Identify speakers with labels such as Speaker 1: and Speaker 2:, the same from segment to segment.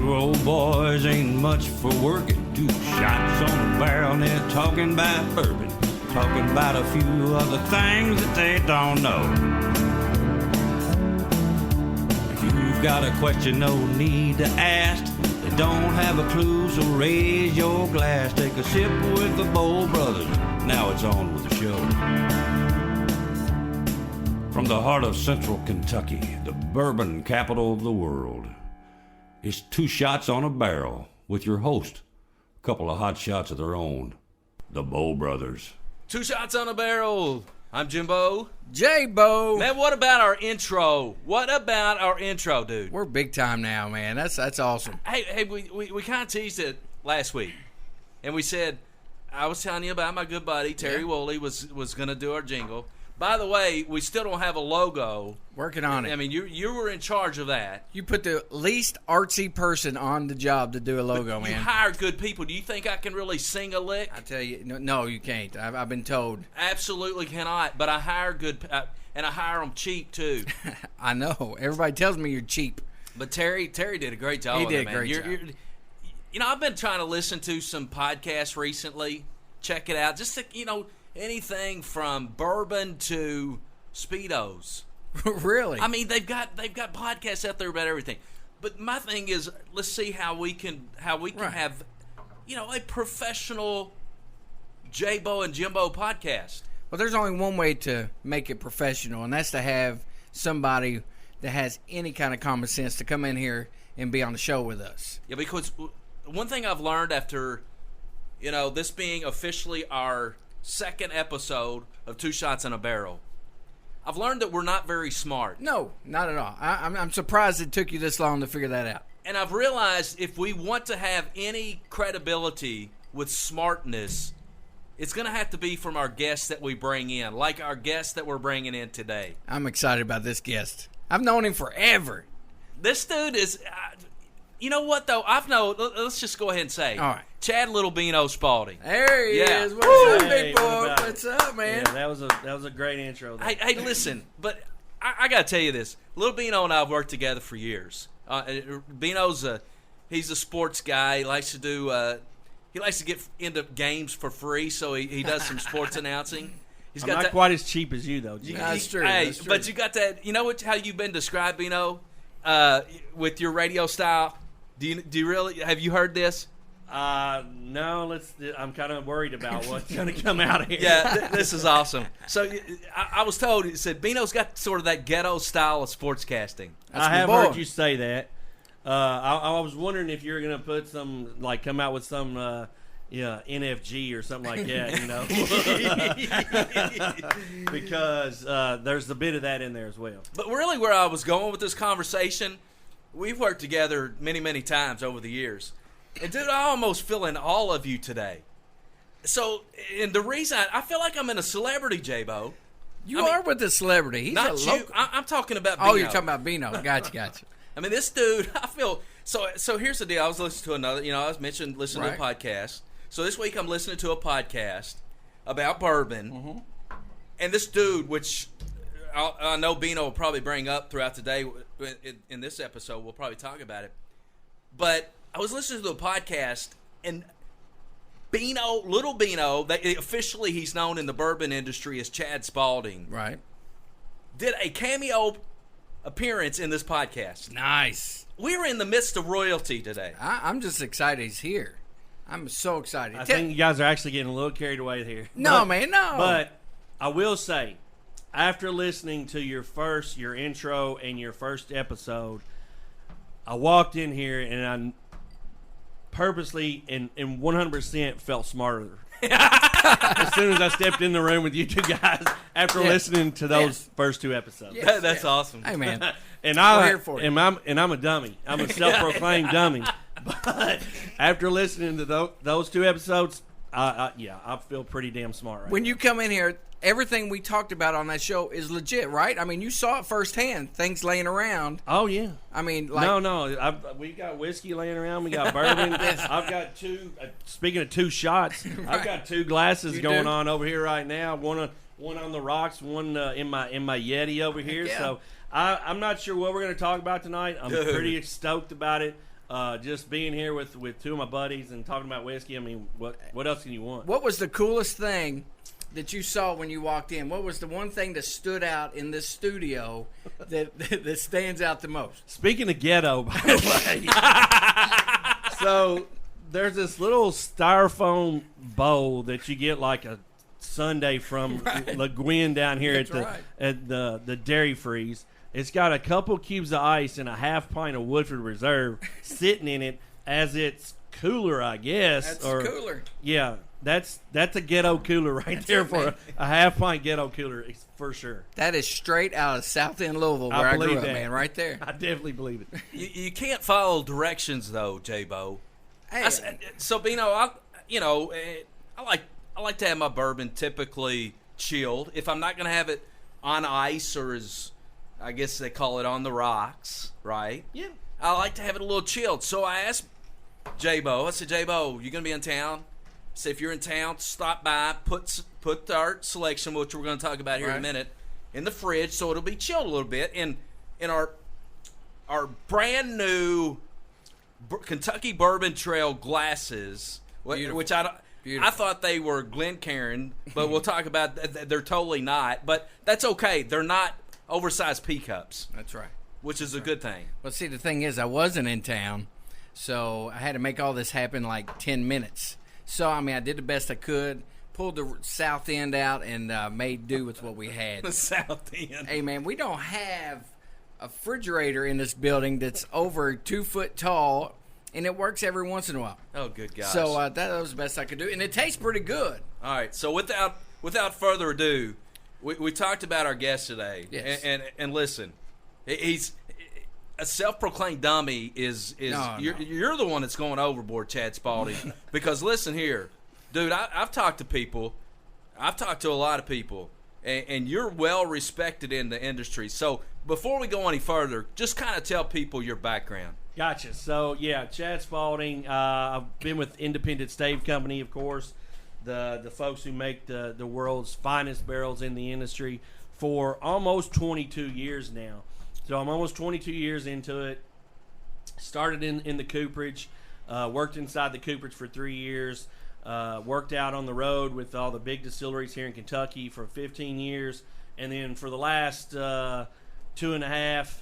Speaker 1: Two old boys ain't much for working. 2 shots on a barrel and they're talking about bourbon. Talking about a few other things that they don't know. If you've got a question, no need to ask. They don't have a clue, so raise your glass. Take a sip with the Bourbon Brothers. Now it's on with the show. From the heart of central Kentucky, the bourbon capital of the world, it's 2 shots on a barrel with your host. A couple of hot shots of their own, the Bourbon Brothers.
Speaker 2: 2 shots on a barrel. I'm Jimbo.
Speaker 3: J-Bo.
Speaker 2: Man, what about our intro? What about our intro, dude?
Speaker 3: We're big time now, man. That's awesome.
Speaker 2: Hey, we kind of teased it last week, and we said I was telling you about my good buddy Terry Woolley was going to do our jingle. By the way, we still don't have a logo.
Speaker 3: Working on it.
Speaker 2: I mean, you were in charge of that.
Speaker 3: You put the least artsy person on the job to do a logo, man.
Speaker 2: You hire good people. Do you think I can really sing a lick?
Speaker 3: I tell you, no, you can't. I've been told.
Speaker 2: Absolutely cannot. But I hire good, and I hire them cheap too.
Speaker 3: I know. Everybody tells me you're cheap.
Speaker 2: But Terry did a great job.
Speaker 3: He did
Speaker 2: man.
Speaker 3: a great job.
Speaker 2: You know, I've been trying to listen to some podcasts recently. Check it out. Just to, anything from bourbon to Speedos.
Speaker 3: Really?
Speaker 2: I mean, they've got podcasts out there about everything. But my thing is, let's see how we can have, a professional J-Bo and Jimbo podcast.
Speaker 3: Well, there's only one way to make it professional, and that's to have somebody that has any kind of common sense to come in here and be on the show with us.
Speaker 2: Yeah, because one thing I've learned after, this being officially our second episode of 2 Shots in a Barrel, I've learned that we're not very smart.
Speaker 3: No, not at all. I'm surprised it took you this long to figure that out.
Speaker 2: And I've realized if we want to have any credibility with smartness, it's going to have to be from our guests that we bring in, like our guest that we're bringing in today.
Speaker 3: I'm excited about this guest. I've known him forever.
Speaker 2: This dude is... you know what, though? Let's just go ahead and say.
Speaker 3: All right.
Speaker 2: Chad Little Beano Spalding.
Speaker 3: There he is. What's up, big boy? What's up, man?
Speaker 4: Yeah, that was a great intro.
Speaker 2: Hey, listen, but I got to tell you this. Little Beano and I have worked together for years. Beano's he's a sports guy. He likes to get into games for free, so he does some sports announcing. He's
Speaker 4: I'm not quite as cheap as you, though.
Speaker 3: That's true.
Speaker 2: Hey,
Speaker 3: that's true.
Speaker 2: But you got that. You know how you've been described, Beano, with your radio style. Do you really have you heard this?
Speaker 4: No. I'm kind of worried about what's going to come out of here.
Speaker 2: Yeah, this is awesome. So I was told, it said Beano's got sort of that ghetto style of sportscasting.
Speaker 4: I have heard you say that. I was wondering if you were going to put some, come out with some, NFG or something like that, because there's a bit of that in there as well.
Speaker 2: But really, where I was going with this conversation, we've worked together many, many times over the years. And, dude, I almost feel in all of you today. So, and the reason I feel like I'm in a celebrity, J-Bo.
Speaker 3: You are with the celebrity. He's
Speaker 2: not you. I'm talking about Beano.
Speaker 3: Oh, you're talking about Beano. Gotcha.
Speaker 2: I mean, this dude, I feel... So here's the deal. I was listening to another... I was listening to a podcast. So this week I'm listening to a podcast about bourbon. Mm-hmm. And this dude, which I know Beano will probably bring up throughout the day in this episode. We'll probably talk about it. But... I was listening to a podcast, and Little Beano, officially he's known in the bourbon industry as Chad Spalding,
Speaker 3: right,
Speaker 2: did a cameo appearance in this podcast.
Speaker 3: Nice.
Speaker 2: We were in the midst of royalty today.
Speaker 3: I'm just excited he's here. I'm so excited.
Speaker 4: I think you guys are actually getting a little carried away here.
Speaker 3: No, man, no.
Speaker 4: But I will say, after listening to your intro and your first episode, I walked in here and I purposely and 100% felt smarter as soon as I stepped in the room with you two guys after listening to those first 2 episodes.
Speaker 2: Yes, that's awesome.
Speaker 3: Hey, man.
Speaker 4: And I'm a dummy. I'm a self-proclaimed dummy. But after listening to those 2 episodes, I feel pretty damn smart right
Speaker 3: When
Speaker 4: now.
Speaker 3: you come in here, everything we talked about on that show is legit, right? I mean, you saw it firsthand, things laying around.
Speaker 4: Oh, yeah.
Speaker 3: I mean,
Speaker 4: No. We got whiskey laying around. We got bourbon. I've got 2, speaking of 2 shots, right. I've got 2 glasses going on over here right now. One on the rocks, one in my Yeti over here.
Speaker 3: Yeah.
Speaker 4: So I'm not sure what we're going to talk about tonight. I'm pretty stoked about it. just being here with two of my buddies and talking about whiskey. I mean, what else can you want?
Speaker 3: What was the coolest thing that you saw when you walked in? What was the one thing that stood out in this studio that stands out the most?
Speaker 4: Speaking of ghetto, by the way, so there's this little styrofoam bowl that you get like a Sunday from Le Guin down here at the Dairy Freeze. It's got a couple cubes of ice and a half pint of Woodford Reserve sitting in it as its cooler, I guess.
Speaker 3: That's cooler.
Speaker 4: Yeah, that's a ghetto cooler right there for a half pint ghetto cooler for sure.
Speaker 3: That is straight out of South End Louisville, where I grew up, man, right there.
Speaker 4: I definitely believe it.
Speaker 2: You can't follow directions though, J-Bo.
Speaker 3: Hey,
Speaker 2: So Bino, I like to have my bourbon typically chilled. If I'm not going to have it on ice or as I guess they call it on the rocks, right?
Speaker 4: Yeah.
Speaker 2: I like to have it a little chilled. So I asked J-Bo, I said, J-Bo, you going to be in town? I said, if you're in town, stop by, put our selection, which we're going to talk about here in a minute, in the fridge so it'll be chilled a little bit. In our brand new Kentucky Bourbon Trail glasses, which I thought they were Glencairn, but we'll talk about they're totally not. But that's okay. They're not oversized pea cups.
Speaker 3: That's right.
Speaker 2: Which is a good thing.
Speaker 3: Well, see, the thing is, I wasn't in town, so I had to make all this happen in like 10 minutes. So, I mean, I did the best I could, pulled the south end out, and made do with what we had.
Speaker 2: The south end.
Speaker 3: Hey, man, we don't have a refrigerator in this building that's over 2 foot tall, and it works every once in a while.
Speaker 2: Oh, good gosh.
Speaker 3: So that was the best I could do, and it tastes pretty good.
Speaker 2: All right, so without further ado, we talked about our guest today.
Speaker 3: Yes.
Speaker 2: And listen, he's a self-proclaimed dummy. You're the one that's going overboard, Chad Spalding. Because listen here, dude, I've talked to people. I've talked to a lot of people, and you're well respected in the industry. So before we go any further, just kind of tell people your background.
Speaker 4: Gotcha. So, yeah, Chad Spalding. I've been with Independent Stave Company, of course, the folks who make the world's finest barrels in the industry for almost 22 years now. So I'm almost 22 years into it. Started in the cooperage, worked inside the cooperage for 3 years, worked out on the road with all the big distilleries here in Kentucky for 15 years, and then for the last 2.5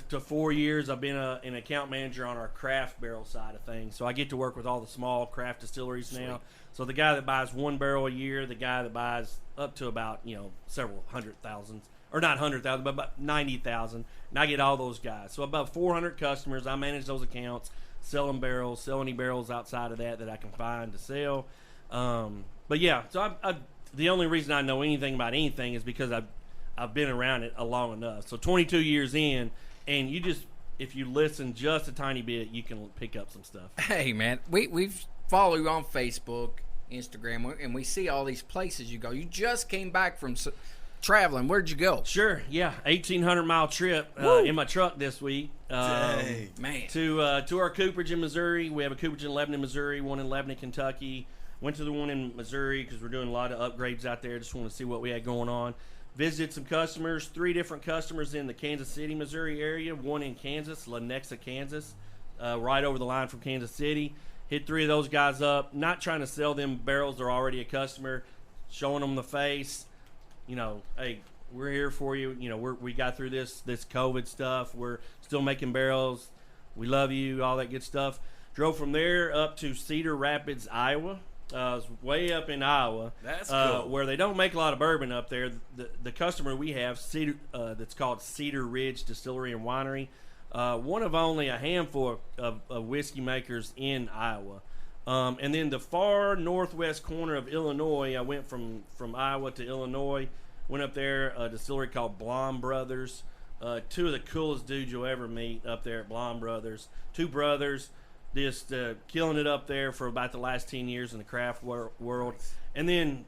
Speaker 4: to 4 years, I've been an account manager on our craft barrel side of things. So I get to work with all the small craft distilleries
Speaker 2: Sweet.
Speaker 4: now. So the guy that buys 1 barrel a year, the guy that buys up to about several hundred thousand, or not 100,000, but about 90,000, and I get all those guys. So about 400 customers. I manage those accounts, sell them barrels, sell any barrels outside of that I can find to sell. But yeah, so the only reason I know anything about anything is because I've been around it long enough. So 22 years in, and if you listen just a tiny bit, you can pick up some stuff.
Speaker 3: Hey, man, we follow you on Facebook, Instagram, and we see all these places you go. You just came back from traveling. Where'd you go?
Speaker 4: Sure, yeah, 1,800-mile trip in my truck this week.
Speaker 3: Man.
Speaker 4: To our cooperage in Missouri. We have a cooperage in Lebanon, Missouri, one in Lebanon, Kentucky. Went to the one in Missouri because we're doing a lot of upgrades out there. Just want to see what we had going on. Visited some customers, 3 different customers in the Kansas City, Missouri area, one in Kansas, Lenexa, Kansas, right over the line from Kansas City. Hit 3 of those guys up, not trying to sell them barrels. They're already a customer, showing them the face. Hey, we're here for you. We got through this COVID stuff. We're still making barrels. We love you, all that good stuff. Drove from there up to Cedar Rapids, Iowa. It's way up in Iowa.
Speaker 2: That's cool.
Speaker 4: Where they don't make a lot of bourbon up there. The customer we have, Cedar, that's called Cedar Ridge Distillery and Winery, one of only a handful of whiskey makers in Iowa. And then the far northwest corner of Illinois, I went from Iowa to Illinois, went up there, a distillery called Bourbon Brothers. 2 of the coolest dudes you'll ever meet up there at Bourbon Brothers. 2 brothers. Just killing it up there for about the last 10 years in the craft world. And then,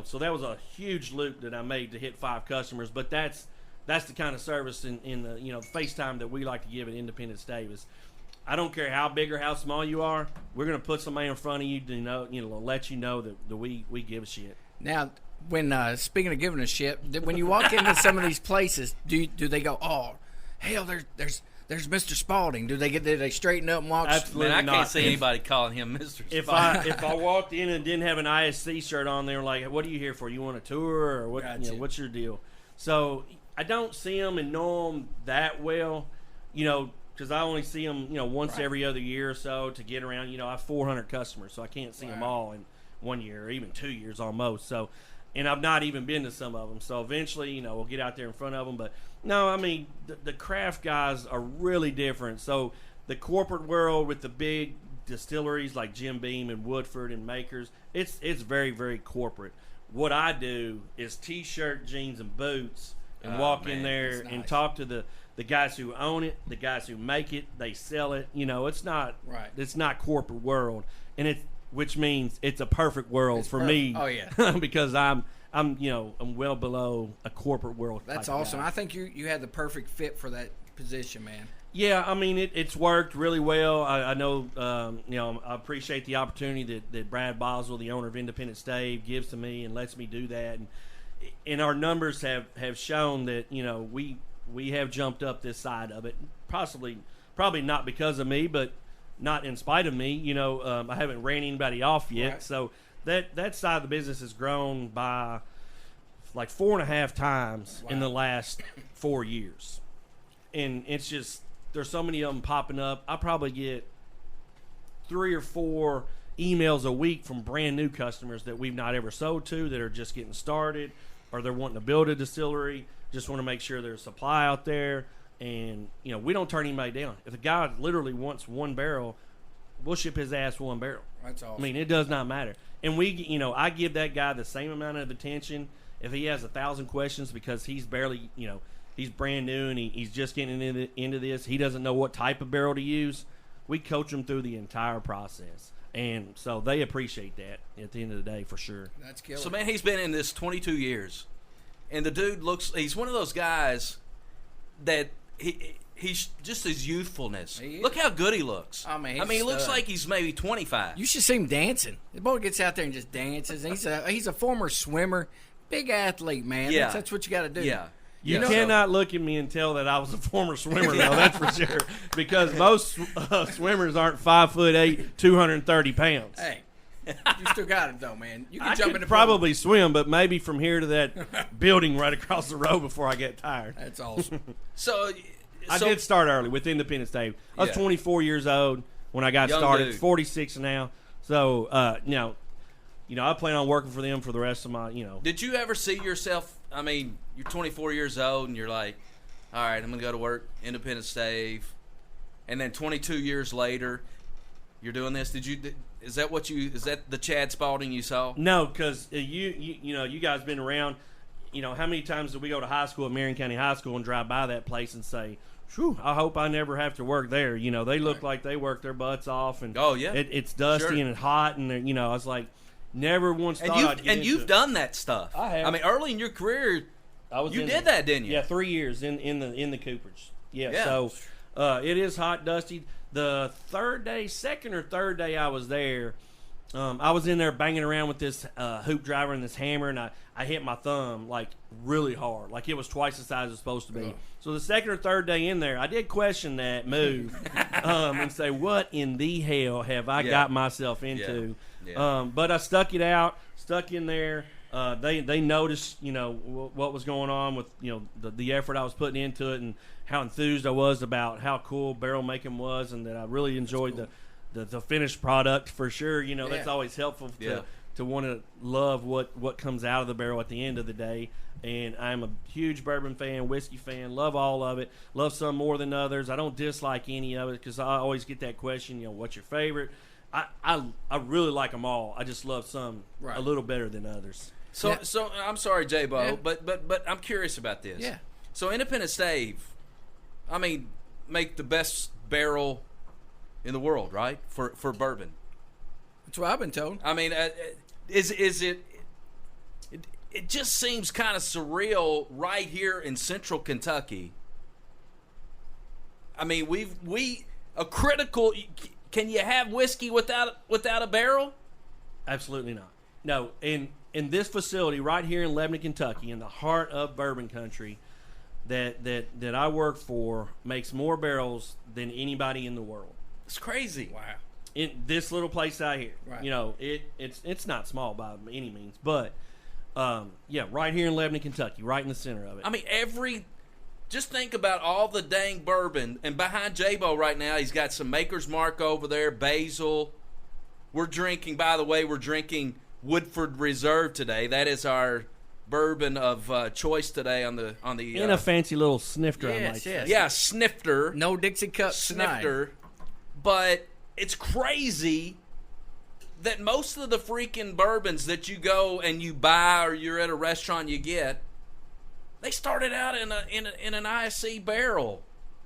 Speaker 4: so that was a huge loop that I made to hit 5 customers. But that's the kind of service in the, FaceTime that we like to give at Independent Stave. Is I don't care how big or how small you are, we're going to put somebody in front of you to let you know that we give a shit.
Speaker 3: Now, when speaking of giving a shit, when you walk into some of these places, do they go, oh, hell, there's there's Mr. Spalding. Did they straighten up and walk?
Speaker 4: Absolutely
Speaker 2: Man, I
Speaker 4: not.
Speaker 2: can't see anybody calling him Mr.
Speaker 4: If
Speaker 2: Spalding.
Speaker 4: I walked in and didn't have an ISC shirt on, they were like, "What are you here for? You want a tour or what?
Speaker 3: Gotcha.
Speaker 4: What's your deal?" So I don't see them and know them that well, because I only see them, once every other year or so to get around. I have 400 customers, so I can't see them all in 1 year or even 2 years almost. So, and I've not even been to some of them. So eventually, we'll get out there in front of them. But no, I mean, the craft guys are really different. So the corporate world with the big distilleries like Jim Beam and Woodford and Makers, it's very, very corporate. What I do is T-shirt, jeans, and boots, and walk in there and talk to the guys who own it, the guys who make it, they sell it. It's not corporate world, and which means it's a perfect world for me.
Speaker 3: Oh yeah,
Speaker 4: because I'm well below a corporate world.
Speaker 3: That's awesome. I think you had the perfect fit for that position, man.
Speaker 4: Yeah, I mean it's worked really well. I know, I appreciate the opportunity that Brad Boswell, the owner of Independent Stave, gives to me and lets me do that. And our numbers have shown that we have jumped up this side of it. Probably not because of me, but not in spite of me. I haven't ran anybody off yet,
Speaker 3: right.
Speaker 4: So that side of the business has grown by like 4.5 times in the last 4 years, and it's just there's so many of them popping up. I probably get 3 or 4 emails a week from brand new customers that we've not ever sold to, that are just getting started, or they're wanting to build a distillery, just want to make sure there's supply out there. And we don't turn anybody down. If a guy literally wants 1 barrel, we'll ship his ass 1 barrel.
Speaker 3: That's awesome.
Speaker 4: I mean, it does not matter. And I give that guy the same amount of attention if he has 1,000 questions, because he's barely, he's brand new and he's just getting into this. He doesn't know what type of barrel to use. We coach him through the entire process. And so they appreciate that at the end of the day, for sure.
Speaker 3: That's killer.
Speaker 2: So, man, he's been in this 22 years. And the dude he's one of those guys that he's just his youthfulness. Look how good he looks.
Speaker 3: I mean,
Speaker 2: he looks like he's maybe 25.
Speaker 3: You should see him dancing. The boy gets out there and just dances. He's a former swimmer, big athlete, man.
Speaker 2: Yeah.
Speaker 3: That's what you got to do.
Speaker 2: Yeah.
Speaker 4: You cannot look at me and tell that I was a former swimmer, though, that's for sure. Because most swimmers aren't 5'8", 230 pounds.
Speaker 3: Hey, you still got it, though, man. You can
Speaker 4: I
Speaker 3: jump
Speaker 4: could
Speaker 3: in the
Speaker 4: probably swim, but maybe from here to that building right across the road before I get tired.
Speaker 3: That's awesome.
Speaker 2: So
Speaker 4: I did start early with Independent Stave. I was 24 years old when I got
Speaker 2: Young
Speaker 4: started.
Speaker 2: dude.
Speaker 4: 46 now. So, I plan on working for them for the rest of my,
Speaker 2: Did you ever see yourself? I mean, you're 24 years old and you're like, all right, I'm going to go to work, Independent Stave. And then 22 years later, you're doing this. Is that the Chad Spalding you saw?
Speaker 4: No, because you guys been around. How many times did we go to high school at Marion County High School and drive by that place and say, "Whew, I hope I never have to work there." They look like they work their butts off, and
Speaker 2: oh yeah,
Speaker 4: it's dusty and it's hot, and I was like, never once thought I'd get into
Speaker 2: you've done that stuff.
Speaker 4: I have.
Speaker 2: I mean, early in your career, you did that, didn't you?
Speaker 4: Yeah, 3 years in the Coopers. Yeah. So it is hot, dusty. The second or third day I was there, I was in there banging around with this hoop driver and this hammer, and I hit my thumb like really hard, like it was twice the size it was supposed to be. So the second or third day in there, I did question that move and say, what in the hell have I got myself into? Yeah. But I stuck it out, stuck in there. They noticed, what was going on with, the effort I was putting into it, and how enthused I was about how cool barrel making was, and that I really enjoyed the finished product for sure. That's always helpful to want to love what comes out of the barrel at the end of the day. And I'm a huge bourbon fan, whiskey fan, love all of it, love some more than others. I don't dislike any of it, because I always get that question, what's your favorite? I really like them all. I just love some a little better than others.
Speaker 2: So I'm sorry, J-Bo, but I'm curious about this.
Speaker 3: Yeah.
Speaker 2: So Independent Stave, I mean, make the best barrel in the world, right? For bourbon.
Speaker 3: That's what I've been told.
Speaker 2: I mean, is it? It just seems kind of surreal right here in Central Kentucky. I mean, we a critical. Can you have whiskey without a barrel?
Speaker 4: Absolutely not. No, in this facility right here in Lebanon, Kentucky, in the heart of bourbon country, that I work for makes more barrels than anybody in the world.
Speaker 2: It's crazy.
Speaker 3: Wow.
Speaker 4: In this little place out here,
Speaker 3: Right.
Speaker 4: you know, it's not small by any means, but right here in Lebanon, Kentucky, right in the center of it.
Speaker 2: I mean, just think about all the dang bourbon. And behind J-Bo right now, he's got some Maker's Mark over there, Basil. We're drinking Woodford Reserve today. That is our bourbon of choice today on the
Speaker 4: in a fancy little snifter.
Speaker 3: Yes,
Speaker 4: I might
Speaker 3: yes.
Speaker 4: say.
Speaker 2: Yeah, snifter.
Speaker 3: No Dixie cup
Speaker 2: Snifter. But it's crazy that most of the freaking bourbons that you go and you buy or you're at a restaurant you get, they started out in an ISC barrel.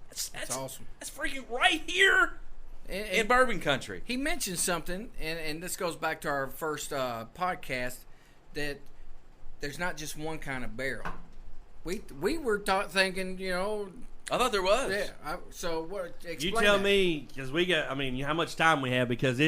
Speaker 2: That's
Speaker 3: awesome.
Speaker 2: That's freaking right here in bourbon country.
Speaker 3: He mentioned something, and this goes back to our first podcast, that there's not just one kind of barrel. We were thinking, you know.
Speaker 2: I thought there was.
Speaker 3: Yeah. So what? Explain
Speaker 4: You tell
Speaker 3: that.
Speaker 4: me, because how much time we have, because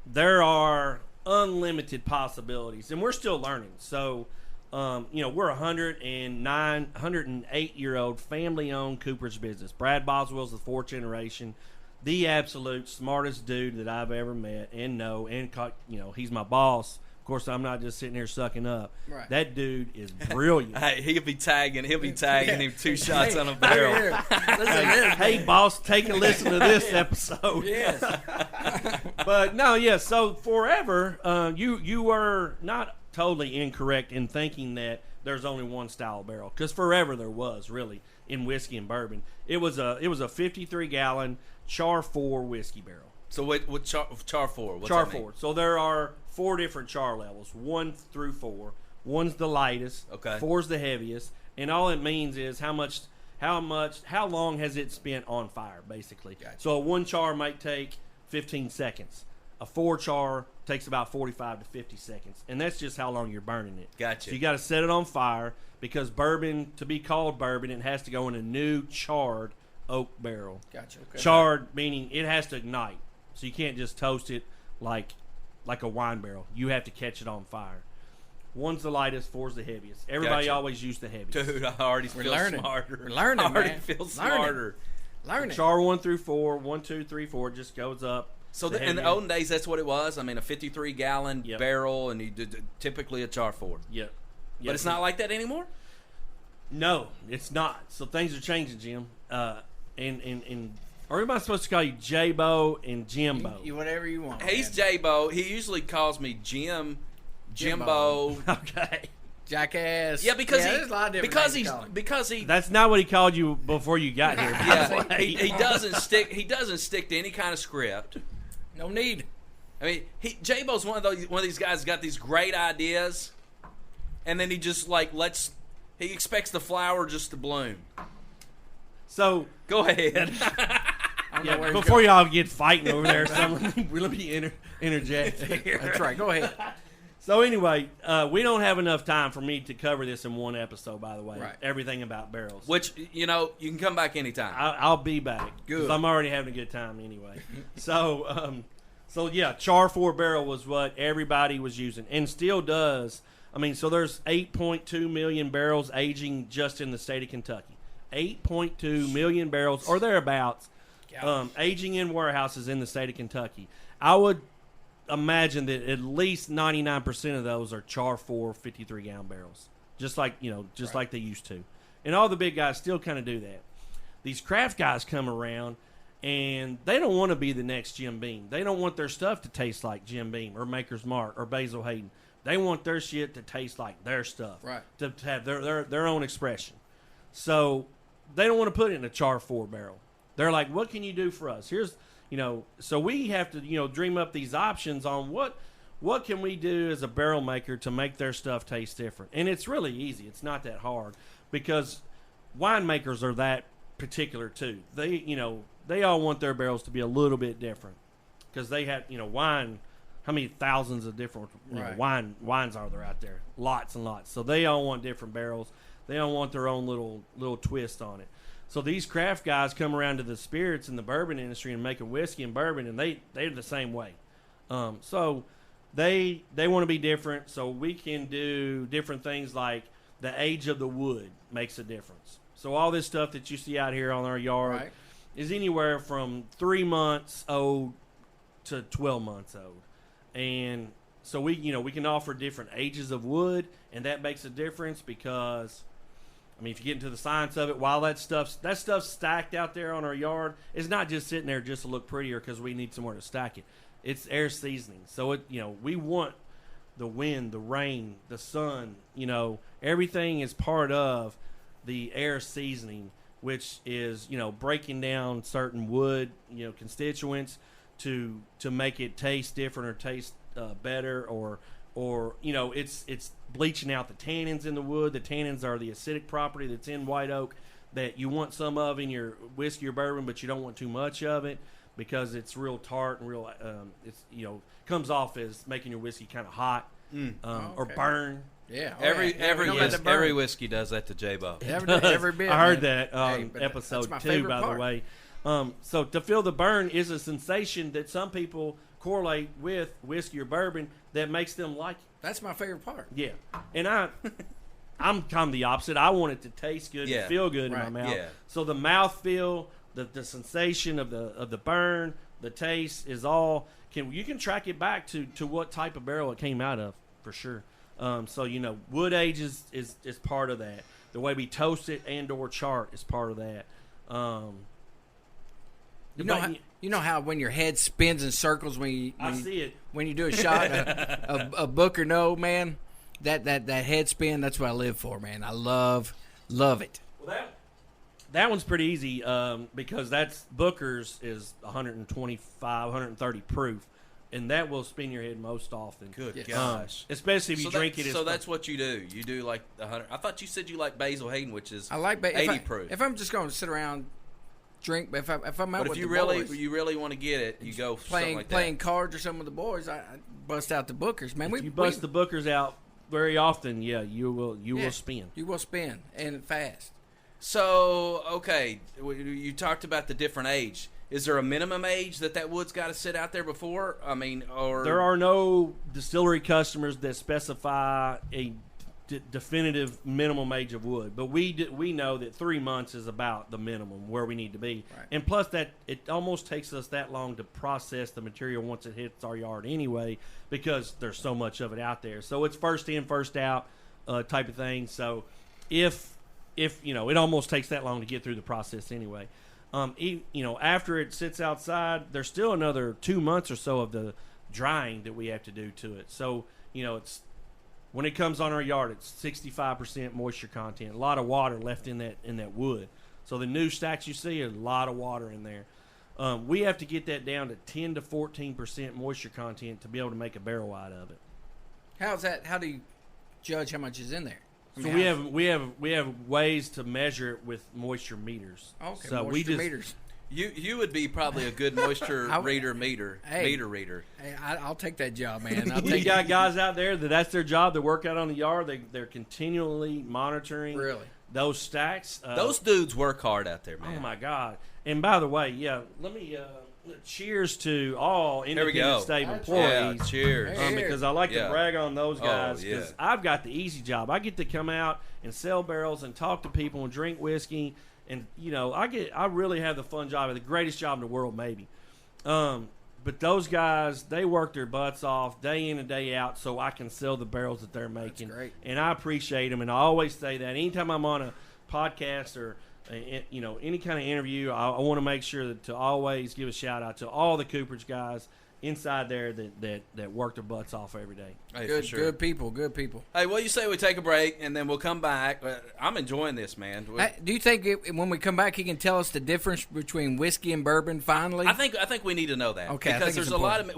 Speaker 4: there are unlimited possibilities, and we're still learning. So, we're a 108-year-old family-owned cooperage business. Brad Boswell's the fourth generation, the absolute smartest dude that I've ever met and know, and he's my boss. Of course, I'm not just sitting here sucking up.
Speaker 3: Right.
Speaker 4: That dude is brilliant.
Speaker 2: Hey, he'll be tagging him 2 shots on a barrel.
Speaker 4: Hey, boss, take a listen to this episode.
Speaker 3: Yes.
Speaker 4: But no, yeah. So forever, you were not totally incorrect in thinking that there's only one style of barrel, because forever there was, really, in whiskey and bourbon. It was a 53-gallon char 4 whiskey barrel.
Speaker 2: So what char 4? What's
Speaker 4: Char
Speaker 2: that mean?
Speaker 4: 4. So there are 4 different char levels, 1 through 4. 1's the lightest.
Speaker 2: Okay.
Speaker 4: 4's the heaviest, and all it means is how long has it spent on fire, basically.
Speaker 3: Gotcha.
Speaker 4: So a 1 char might take 15 seconds. A 4 char takes about 45 to 50 seconds, and that's just how long you're burning it.
Speaker 2: Gotcha.
Speaker 4: So you got to set it on fire, because bourbon, to be called bourbon, it has to go in a new charred oak barrel.
Speaker 3: Gotcha. Okay.
Speaker 4: Charred meaning it has to ignite, so you can't just toast it like a wine barrel. You have to catch it on fire. 1's the lightest, 4's the heaviest. Everybody
Speaker 2: Gotcha.
Speaker 4: always used the heaviest.
Speaker 2: Dude, I already feel
Speaker 3: learning.
Speaker 2: smarter.
Speaker 3: We're learning,
Speaker 2: I already
Speaker 3: man.
Speaker 2: feel
Speaker 3: Learning.
Speaker 2: smarter.
Speaker 3: Learn it.
Speaker 4: Char 1 through 4, 1, 2, 3, 4 just goes up.
Speaker 2: So in the
Speaker 4: heavier.
Speaker 2: olden days, that's what it was. I mean, a 53-gallon
Speaker 4: Yep.
Speaker 2: barrel, and you did typically a char 4.
Speaker 4: Yep.
Speaker 2: But it's not like that anymore?
Speaker 4: No, it's not. So things are changing, Jim. And or am I supposed to call you J-Bo and Jimbo?
Speaker 3: You whatever you want.
Speaker 2: He's
Speaker 3: man.
Speaker 2: J-Bo. He usually calls me Jimbo.
Speaker 4: Okay.
Speaker 3: Jackass.
Speaker 2: Yeah, because
Speaker 3: there's a lot of different
Speaker 2: because
Speaker 3: names
Speaker 2: he's
Speaker 3: to call him.
Speaker 2: because he
Speaker 4: That's not what he called you before you got here. by
Speaker 2: yeah
Speaker 4: the way.
Speaker 2: he doesn't stick to any kind of script.
Speaker 3: No need.
Speaker 2: I mean, J-Bo's one of these guys who's got these great ideas, and then he just he expects the flower just to bloom.
Speaker 4: So
Speaker 2: Go ahead.
Speaker 4: yeah, before y'all get fighting over there, let me interject here.
Speaker 3: That's right. Go ahead.
Speaker 4: So anyway, we don't have enough time for me to cover this in one episode, by the way.
Speaker 3: Right.
Speaker 4: Everything about barrels.
Speaker 2: Which, you can come back anytime.
Speaker 4: I'll be back.
Speaker 3: Good.
Speaker 4: 'Cause I'm already having a good time anyway. So yeah, char 4 barrel was what everybody was using, and still does. I mean, so there's 8.2 million barrels aging just in the state of Kentucky. 8.2 million barrels, or thereabouts, aging in warehouses in the state of Kentucky. I would imagine that at least 99% of those are char 4 53-gallon barrels, just like like they used to. And all the big guys still kind of do that. These craft guys come around, and they don't want to be the next Jim Beam. They don't want their stuff to taste like Jim Beam or Maker's Mark or Basil Hayden. They want their shit to taste like their stuff,
Speaker 3: Right.
Speaker 4: to have their own expression. So they don't want to put it in a char 4 barrel. They're like, what can you do for us? Here's, so we have to, dream up these options on what can we do as a barrel maker to make their stuff taste different. And it's really easy. It's not that hard, because winemakers are that particular too. They all want their barrels to be a little bit different, because they have, wine. How many thousands of different
Speaker 3: Right.
Speaker 4: wines are there out there? Lots and lots. So they all want different barrels. They all want their own little twist on it. So these craft guys come around to the spirits in the bourbon industry and making whiskey and bourbon, and they're the same way. So they want to be different. So we can do different things, like the age of the wood makes a difference. So all this stuff that you see out here on our yard is anywhere from 3 months old to 12 months old. And so we can offer different ages of wood, and that makes a difference because, I mean, if you get into the science of it, while that stuff's stacked out there on our yard, it's not just sitting there just to look prettier because we need somewhere to stack it. It's air seasoning. So we want the wind, the rain, the sun, everything is part of the air seasoning, which is, breaking down certain wood, constituents to make it taste different or taste better, or it's bleaching out the tannins in the wood. The tannins are the acidic property that's in white oak that you want some of in your whiskey or bourbon, but you don't want too much of it because it's real tart and real comes off as making your whiskey kind of hot or burn.
Speaker 2: Yeah, every whiskey does that to J-Bo.
Speaker 3: Every bit.
Speaker 4: I heard that episode 2, by the way. So to feel the burn is a sensation that some people correlate with whiskey or bourbon that makes them like it.
Speaker 3: That's my favorite part.
Speaker 4: Yeah, and I'm kind of the opposite. I want it to taste good and feel good in my mouth. Yeah. So the mouthfeel, the sensation of the burn, the taste is all you can track it back to what type of barrel it came out of for sure. So wood age is part of that. The way we toast it and or chart is part of that.
Speaker 3: You know how when your head spins in circles when you do a shot, a book or no, man, that head spin, that's what I live for, man. I love it.
Speaker 4: Well, that one's pretty easy because that's Booker's is 125, 130 proof, and that will spin your head most often.
Speaker 2: Good gosh.
Speaker 4: Especially if you drink it.
Speaker 2: So that's what you do. You do like 100. I thought you said you like Basil Hayden, which is
Speaker 3: I like
Speaker 2: 80 proof.
Speaker 3: If I'm just going to sit around drink, but if I'm out
Speaker 2: but
Speaker 3: with
Speaker 2: if you really want to get it, you go
Speaker 3: playing
Speaker 2: like
Speaker 3: playing cards or something with the boys. I bust out the Bookers, man.
Speaker 4: If you bust the Bookers out very often, you will spin.
Speaker 3: You will spin and fast.
Speaker 2: So okay, you talked about the different age. Is there a minimum age that wood's got to sit out there before? I mean, or
Speaker 4: there are no distillery customers that specify a definitive minimum age of wood, but we know that 3 months is about the minimum where we need to be.
Speaker 3: Right.
Speaker 4: And plus that it almost takes us that long to process the material once it hits our yard anyway, because there's so much of it out there. So it's first in, first out type of thing. So if it almost takes that long to get through the process anyway. After it sits outside, there's still another 2 months or so of the drying that we have to do to it. So it's when it comes on our yard, it's 65% moisture content. A lot of water left in that wood. So the new stacks you see, a lot of water in there. We have to get that down to 10 to 14% moisture content to be able to make a barrel out of it.
Speaker 3: How's that? How do you judge how much is in there?
Speaker 4: So we have ways to measure it with moisture meters.
Speaker 3: Okay,
Speaker 4: so
Speaker 3: moisture meters.
Speaker 2: You would be probably a good moisture meter reader. Hey,
Speaker 3: I'll take that job, man.
Speaker 4: You got guys out there that's their job. They work out on the yard. They're continually monitoring those stacks.
Speaker 2: Those dudes work hard out there, man.
Speaker 4: Oh my God! And by the way, let me cheers to all independent state employees.
Speaker 2: Yeah, cheers.
Speaker 4: Because I like to brag on those guys because I've got the easy job. I get to come out and sell barrels and talk to people and drink whiskey. And I really have the fun job, the greatest job in the world, maybe. But those guys, they work their butts off day in and day out, so I can sell the barrels that they're making.
Speaker 3: That's great.
Speaker 4: And I appreciate them, and I always say that anytime I'm on a podcast or any kind of interview, I want to make sure to always give a shout out to all the Cooperage guys inside there that work their butts off every day.
Speaker 2: Hey,
Speaker 3: good people.
Speaker 2: Hey, what do you say we take a break and then we'll come back? I'm enjoying this, man.
Speaker 3: Do you think when we come back, he can tell us the difference between whiskey and bourbon? Finally,
Speaker 2: I think we need to know that.
Speaker 3: Okay,
Speaker 2: because there's a lot of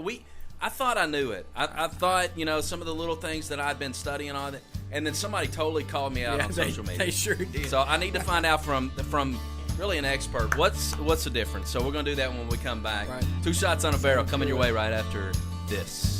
Speaker 2: I thought I knew it. I thought some of the little things that I'd been studying on it, and then somebody totally called me out on social media.
Speaker 3: They sure did.
Speaker 2: So I need to find out from really an expert what's the difference. So we're going to do that when we come back.
Speaker 3: Right.
Speaker 2: 2 Shots on a Barrel coming your way right after this.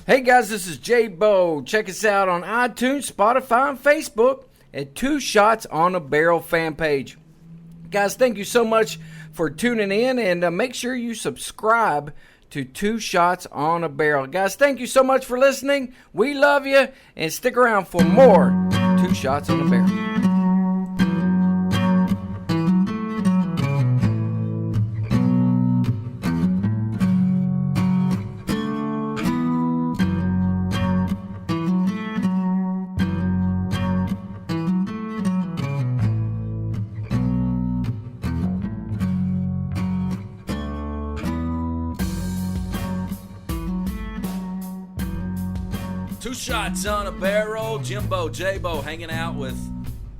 Speaker 3: Hey guys, this is J-Bo. Check us out on iTunes, Spotify, and Facebook at Two Shots on a Barrel fan page. Guys, thank you so much for tuning in, and make sure you subscribe to Two Shots on a Barrel. Guys, thank you so much for listening. We love you, and stick around for more Two Shots on a Barrel.
Speaker 2: Two Shots on a Barrel. Jimbo, J-Bo hanging out with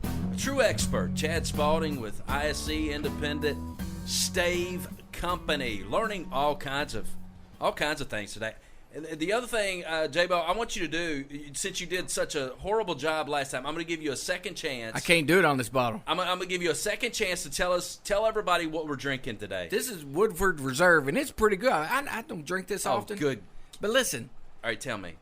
Speaker 2: a true expert, Chad Spalding with ISC Independent Stave Company. Learning all kinds of things today. And the other thing, J-Bo, I want you to do, since you did such a horrible job last time, I'm going to give you a second chance.
Speaker 3: I can't do it on this bottle.
Speaker 2: I'm going to give you a second chance to tell everybody what we're drinking today.
Speaker 3: This is Woodford Reserve, and it's pretty good. I don't drink this often.
Speaker 2: Good.
Speaker 3: But listen.
Speaker 2: All right, tell me.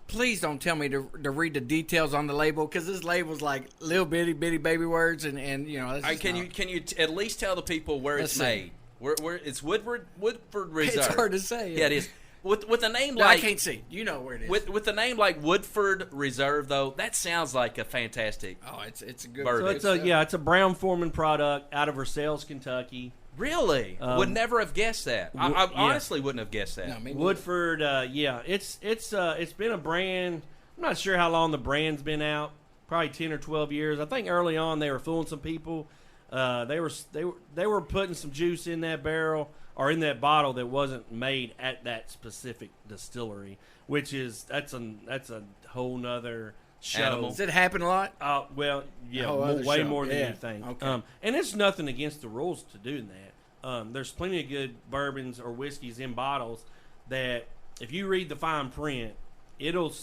Speaker 3: Please don't tell me to read the details on the label, because this label's like little bitty baby words, and you know.
Speaker 2: Right, can you at least tell the people where it's made? Where it's Woodford Reserve.
Speaker 3: It's hard to say.
Speaker 2: Yeah, it is. With a name
Speaker 3: no,
Speaker 2: like
Speaker 3: I can't see. You know where it is.
Speaker 2: With a name like Woodford Reserve, though, that sounds like a fantastic.
Speaker 3: Oh, it's a good
Speaker 2: bourbon.
Speaker 4: So it's a Brown Forman product out of Versailles, Kentucky.
Speaker 2: Really? Would never have guessed that. I honestly wouldn't have guessed that.
Speaker 3: No,
Speaker 4: Woodford, it's been a brand. I'm not sure how long the brand's been out. Probably 10 or 12 years. I think early on they were fooling some people. They were putting some juice in that barrel or in that bottle that wasn't made at that specific distillery, which is that's a whole nother show.
Speaker 2: Animal.
Speaker 3: Does it happen a lot?
Speaker 4: Well, yeah, way more than you think.
Speaker 3: Okay.
Speaker 4: And it's nothing against the rules to do that. There's plenty of good bourbons or whiskeys in bottles that if you read the fine print, it'll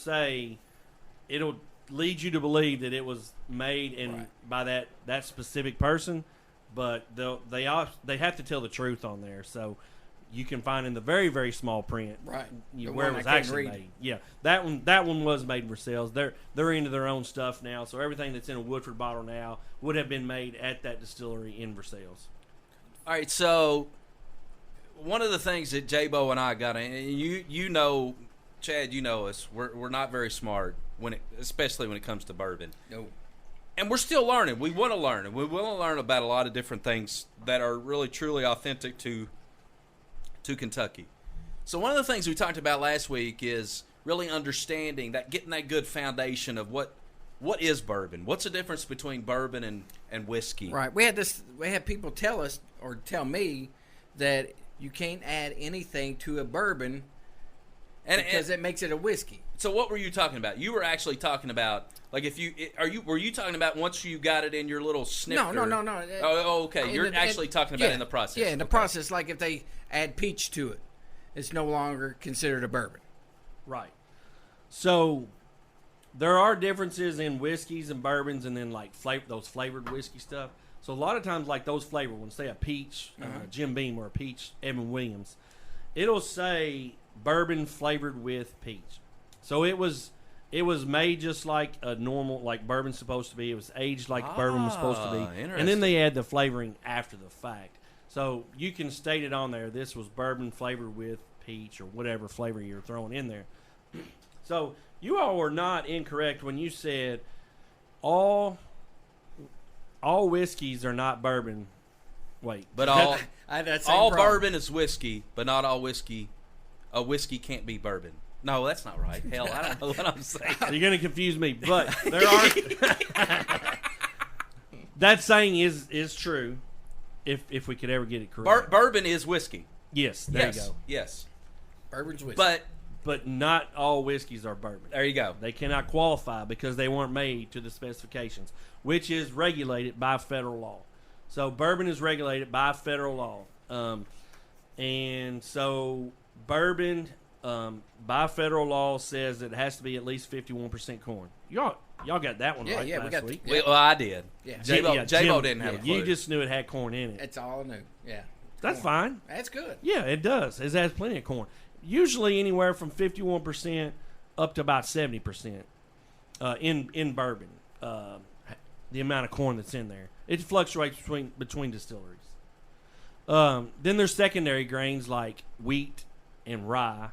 Speaker 4: lead you to believe that it was made by that specific person, but they have to tell the truth on there. So you can find in the very, very small print where it was actually made. Yeah, that one was made in Versailles. They're into their own stuff now, so everything that's in a Woodford bottle now would have been made at that distillery in Versailles.
Speaker 2: All right, so one of the things that J-Bo and I got, and you know, Chad, you know us, we're not very smart especially when it comes to bourbon.
Speaker 3: No.
Speaker 2: And we're still learning. We want to learn, and we want to learn about a lot of different things that are really truly authentic to Kentucky. So one of the things we talked about last week is really understanding that, getting that good foundation of what is bourbon. What's the difference between bourbon and whiskey?
Speaker 3: Right. We had people tell us or tell me that you can't add anything to a bourbon because it makes it a whiskey.
Speaker 2: So what were you talking about? You were actually talking about, like, were you talking about once you got it in your little snifter?
Speaker 3: No.
Speaker 2: Oh, okay. You're actually talking about in the process.
Speaker 3: Yeah, in the process, like if they add peach to it, it's no longer considered a bourbon.
Speaker 4: Right. So there are differences in whiskeys and bourbons, and then like those flavored whiskey stuff. So a lot of times, like those flavored ones, say a peach Jim Beam or a peach Evan Williams, it'll say bourbon flavored with peach. So it was made just like a normal, like bourbon's supposed to be. It was aged like bourbon was supposed to be. And then they add the flavoring after the fact. So you can state it on there, this was bourbon flavored with peach or whatever flavor you're throwing in there. So you all were not incorrect when you said all whiskeys are not bourbon. Wait.
Speaker 2: But all bourbon is whiskey, but not all whiskey. A whiskey can't be bourbon. No, that's not right. Hell, I don't know what I'm saying.
Speaker 4: You're going to confuse me, but there are. That saying is true. If we could ever get it correct.
Speaker 2: Bourbon is whiskey.
Speaker 4: Yes, there you go.
Speaker 2: Yes.
Speaker 3: Bourbon's whiskey.
Speaker 4: But not all whiskeys are bourbon.
Speaker 2: There you go.
Speaker 4: They cannot qualify because they weren't made to the specifications, which is regulated by federal law. So bourbon is regulated by federal law. And so bourbon, by federal law, says it has to be at least 51% corn. Y'all got that one right last week.
Speaker 2: Well, I did.
Speaker 3: Yeah.
Speaker 2: J-Bo didn't have a clue.
Speaker 4: You just knew it had corn in it.
Speaker 3: It's all new. Yeah.
Speaker 4: That's fine.
Speaker 3: That's good.
Speaker 4: Yeah, it does. It has plenty of corn. usually anywhere from 51% up to about 70% in bourbon. The amount of corn that's in there, it fluctuates between distilleries. Then there's secondary grains like wheat and rye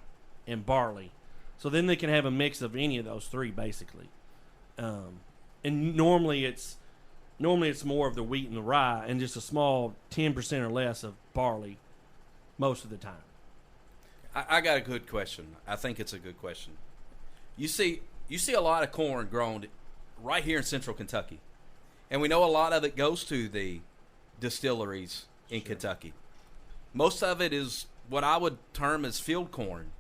Speaker 4: and barley. So then they can have a mix of any of those three, basically. And normally it's more of the wheat and the rye, and just a small 10% or less of barley most of the time.
Speaker 2: I got a good question. I think it's a good question. You see a lot of corn grown right here in central Kentucky. And we know a lot of it goes to the distilleries in Kentucky. Most of it is what I would term as field corn.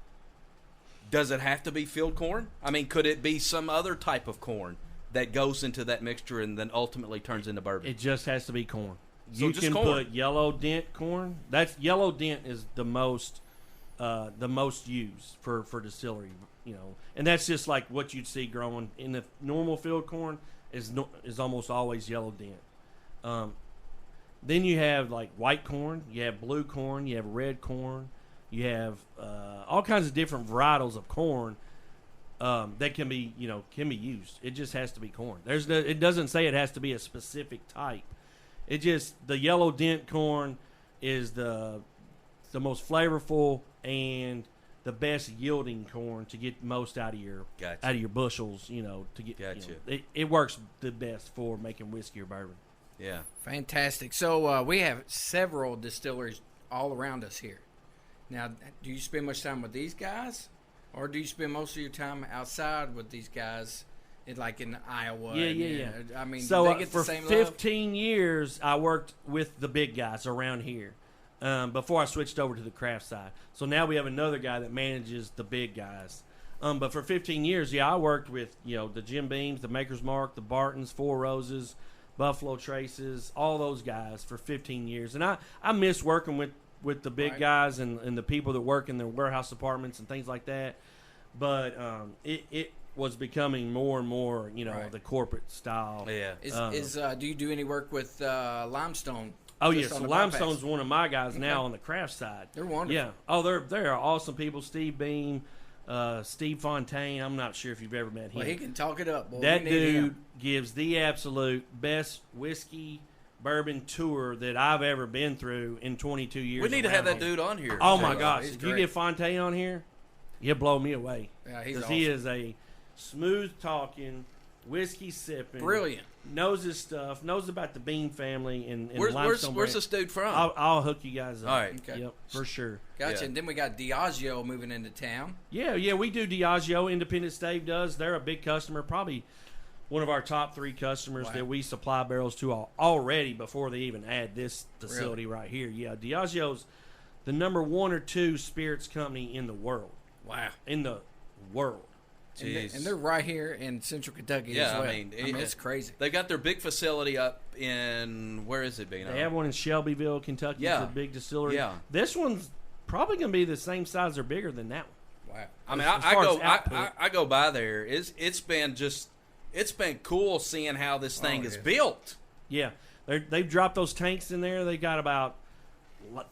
Speaker 2: Does it have to be field corn? I mean, could it be some other type of corn that goes into that mixture and then ultimately turns into bourbon?
Speaker 4: It just has to be corn.
Speaker 2: So
Speaker 4: you
Speaker 2: just
Speaker 4: can
Speaker 2: corn.
Speaker 4: put yellow dent corn. That's yellow dent is the most used for distillery, and that's just like what you'd see growing in the normal field corn is almost always yellow dent. Then you have like white corn, you have blue corn, you have red corn, you have all kinds of different varietals of corn that can be used. It just has to be corn. It doesn't say it has to be a specific type. It just, the yellow dent corn is the most flavorful and the best yielding corn to get most out of your bushels. To get.
Speaker 2: Gotcha.
Speaker 4: It works the best for making whiskey or bourbon.
Speaker 2: Yeah.
Speaker 3: Fantastic. So we have several distilleries all around us here. Now, do you spend much time with these guys, or do you spend most of your time outside with these guys, like in Iowa?
Speaker 4: Yeah.
Speaker 3: I mean,
Speaker 4: so
Speaker 3: do they get
Speaker 4: for
Speaker 3: the same
Speaker 4: 15 years, I worked with the big guys around here before I switched over to the craft side. So now we have another guy that manages the big guys. But for 15 years, I worked with the Jim Beams, the Maker's Mark, the Bartons, Four Roses, Buffalo Traces, all those guys for 15 years. And I miss working with the big guys and the people that work in their warehouse departments and things like that. But it was becoming more and more, the corporate style.
Speaker 2: Yeah.
Speaker 3: Do you do any work with Limestone?
Speaker 4: Oh, yes. So Limestone's one of my guys now on the craft side.
Speaker 3: They're wonderful.
Speaker 4: Yeah. Oh, they're awesome people. Steve Beam, Steve Fontaine. I'm not sure if you've ever met him.
Speaker 3: Well, he can talk it up. Boy.
Speaker 4: That dude gives the absolute best whiskey bourbon tour that I've ever been through in 22 years.
Speaker 2: We need to have that dude on here.
Speaker 4: Oh, my gosh.
Speaker 3: If
Speaker 4: you get Fontaine on here, he'll blow me away.
Speaker 3: Yeah, he's
Speaker 4: awesome.
Speaker 3: awesome.
Speaker 4: He is a smooth-talking, whiskey-sipping.
Speaker 3: Brilliant.
Speaker 4: Knows his stuff, knows about the Bean family and
Speaker 2: Where's
Speaker 4: Limestone
Speaker 2: this dude from?
Speaker 4: I'll hook you guys up.
Speaker 2: All right.
Speaker 3: Okay.
Speaker 4: Yep, for sure.
Speaker 3: Gotcha.
Speaker 2: Yeah.
Speaker 3: And then we got Diageo moving into town.
Speaker 4: Yeah, we do Diageo. Independent Stave does. They're a big customer, probably one of our top 3 customers that we supply barrels to already before they even add this facility right here. Yeah, Diageo's the number 1 or 2 spirits company in the world.
Speaker 3: Wow.
Speaker 4: In the world.
Speaker 3: And they're right here in central Kentucky as well.
Speaker 2: I mean,
Speaker 3: it's crazy.
Speaker 2: They got their big facility up in, where is it being?
Speaker 4: They have one in Shelbyville, Kentucky.
Speaker 2: Yeah.
Speaker 4: It's a big distillery.
Speaker 2: Yeah.
Speaker 4: This one's probably going to be the same size or bigger than that one.
Speaker 3: Wow.
Speaker 2: I mean,
Speaker 4: As
Speaker 2: I go by there. It's been cool seeing how this thing is built.
Speaker 4: Yeah. They've dropped those tanks in there. They got about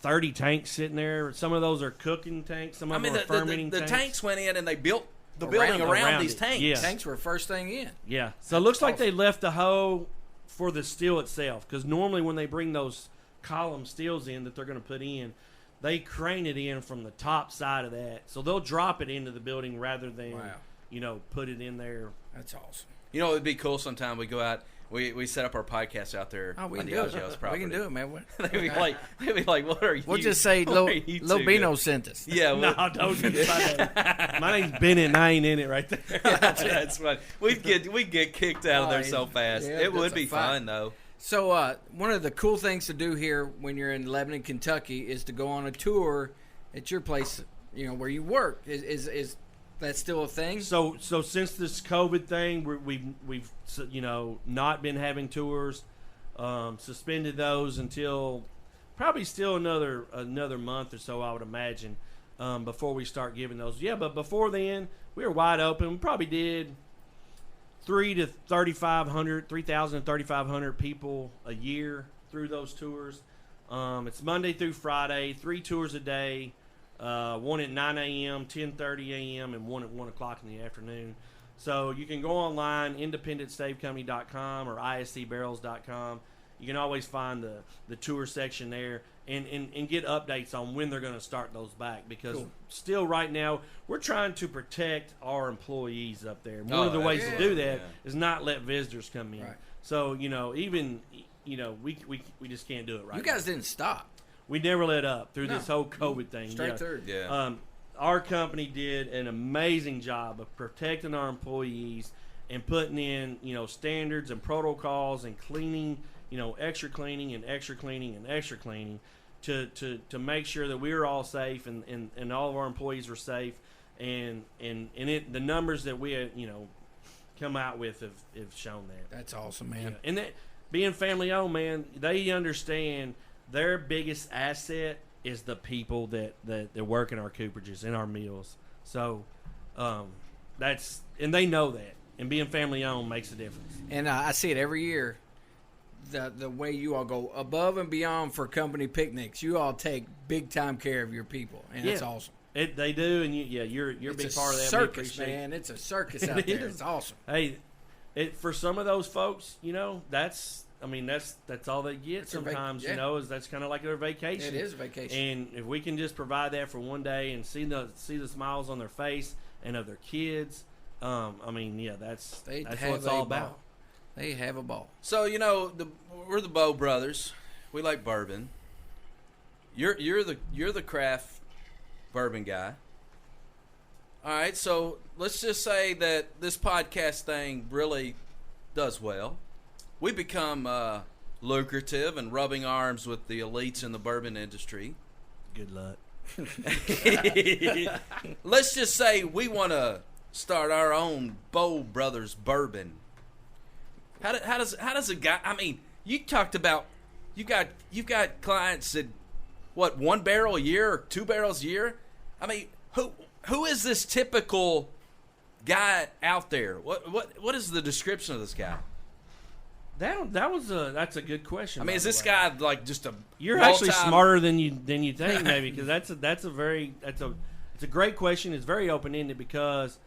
Speaker 4: 30 tanks sitting there. Some of those are cooking tanks. Some of them are fermenting
Speaker 2: the
Speaker 4: tanks.
Speaker 2: tanks went in and they built the building around these
Speaker 4: it.
Speaker 2: tanks.
Speaker 4: Yeah.
Speaker 3: Tanks were first thing in.
Speaker 4: Yeah. So it looks like they left the hoe for the steel itself, because normally when they bring those column steels in that they're going to put in, they crane it in from the top side of that. So they'll drop it into the building rather than, put it in there.
Speaker 3: That's awesome.
Speaker 2: It would be cool sometime we go out. We set up our podcast out there
Speaker 3: we
Speaker 2: on
Speaker 3: can do it.
Speaker 2: Diageo's property.
Speaker 3: We can do it, man.
Speaker 2: they'd be like, what are you?
Speaker 3: We'll just say Lobino sent us.
Speaker 2: Yeah.
Speaker 4: No, don't do that. My name's Bennett and I ain't in it right there.
Speaker 2: That's fun. We'd get kicked out of there so fast.
Speaker 3: Yeah,
Speaker 2: it would
Speaker 3: that's
Speaker 2: be
Speaker 3: a fact.
Speaker 2: fun though.
Speaker 3: So one of the cool things to do here when you're in Lebanon, Kentucky, is to go on a tour at your place, where you work. Is that still a thing?
Speaker 4: So since this COVID thing, we've not been having tours, suspended those until probably still another month or so, I would imagine, before we start giving those. Yeah, but before then, we were wide open. We probably did 3,000 to 3,500 people a year through those tours. It's Monday through Friday, 3 tours a day. one at 9 a.m., 10:30 a.m., and one at 1 o'clock in the afternoon. So you can go online, independentstavecompany.com or iscbarrels.com. You can always find the tour section there and get updates on when they're going to start those back, because still right now we're trying to protect our employees up there. One of the ways to do that is not let visitors come in. Right. So, we just can't do it right now.
Speaker 3: You guys didn't stop.
Speaker 4: We never let up through this whole COVID thing.
Speaker 3: Straight through.
Speaker 2: Yeah.
Speaker 4: Our company did an amazing job of protecting our employees and putting in, standards and protocols and cleaning, extra cleaning and extra cleaning and extra cleaning to make sure that we were all safe and all of our employees were safe. And the numbers that we had, come out with have shown that.
Speaker 3: That's awesome, man.
Speaker 4: And that being family owned, man, they understand their biggest asset is the people that work in our cooperages, in our mills. So and they know that. And being family owned makes a difference. And
Speaker 3: I see it every year. The way you all go above and beyond for company picnics, you all take big time care of your people, and it's awesome.
Speaker 4: They do, and you're a big part of that.
Speaker 3: Circus, man. It's a circus out there. It's awesome.
Speaker 4: Hey, for some of those folks, that's all they get sometimes. Is that's kind of like their vacation.
Speaker 3: It is a vacation,
Speaker 4: and if we can just provide that for one day and see the smiles on their face and of their kids, that's what it's all about.
Speaker 3: They have a ball.
Speaker 2: So we're the Bow Brothers. We like bourbon. You're the craft bourbon guy. All right, so let's just say that this podcast thing really does well. We become lucrative and rubbing arms with the elites in the bourbon industry.
Speaker 4: Good luck.
Speaker 2: Let's just say we want to start our own Bow Brothers bourbon. How does a guy? I mean, you talked about you've got clients that 1 barrel a year or 2 barrels a year. I mean, who is this typical guy out there? What is the description of this guy?
Speaker 4: That's a good question.
Speaker 2: I mean, is this guy like just a?
Speaker 4: You're actually smarter than you think, maybe, because it's a great question. It's very open ended because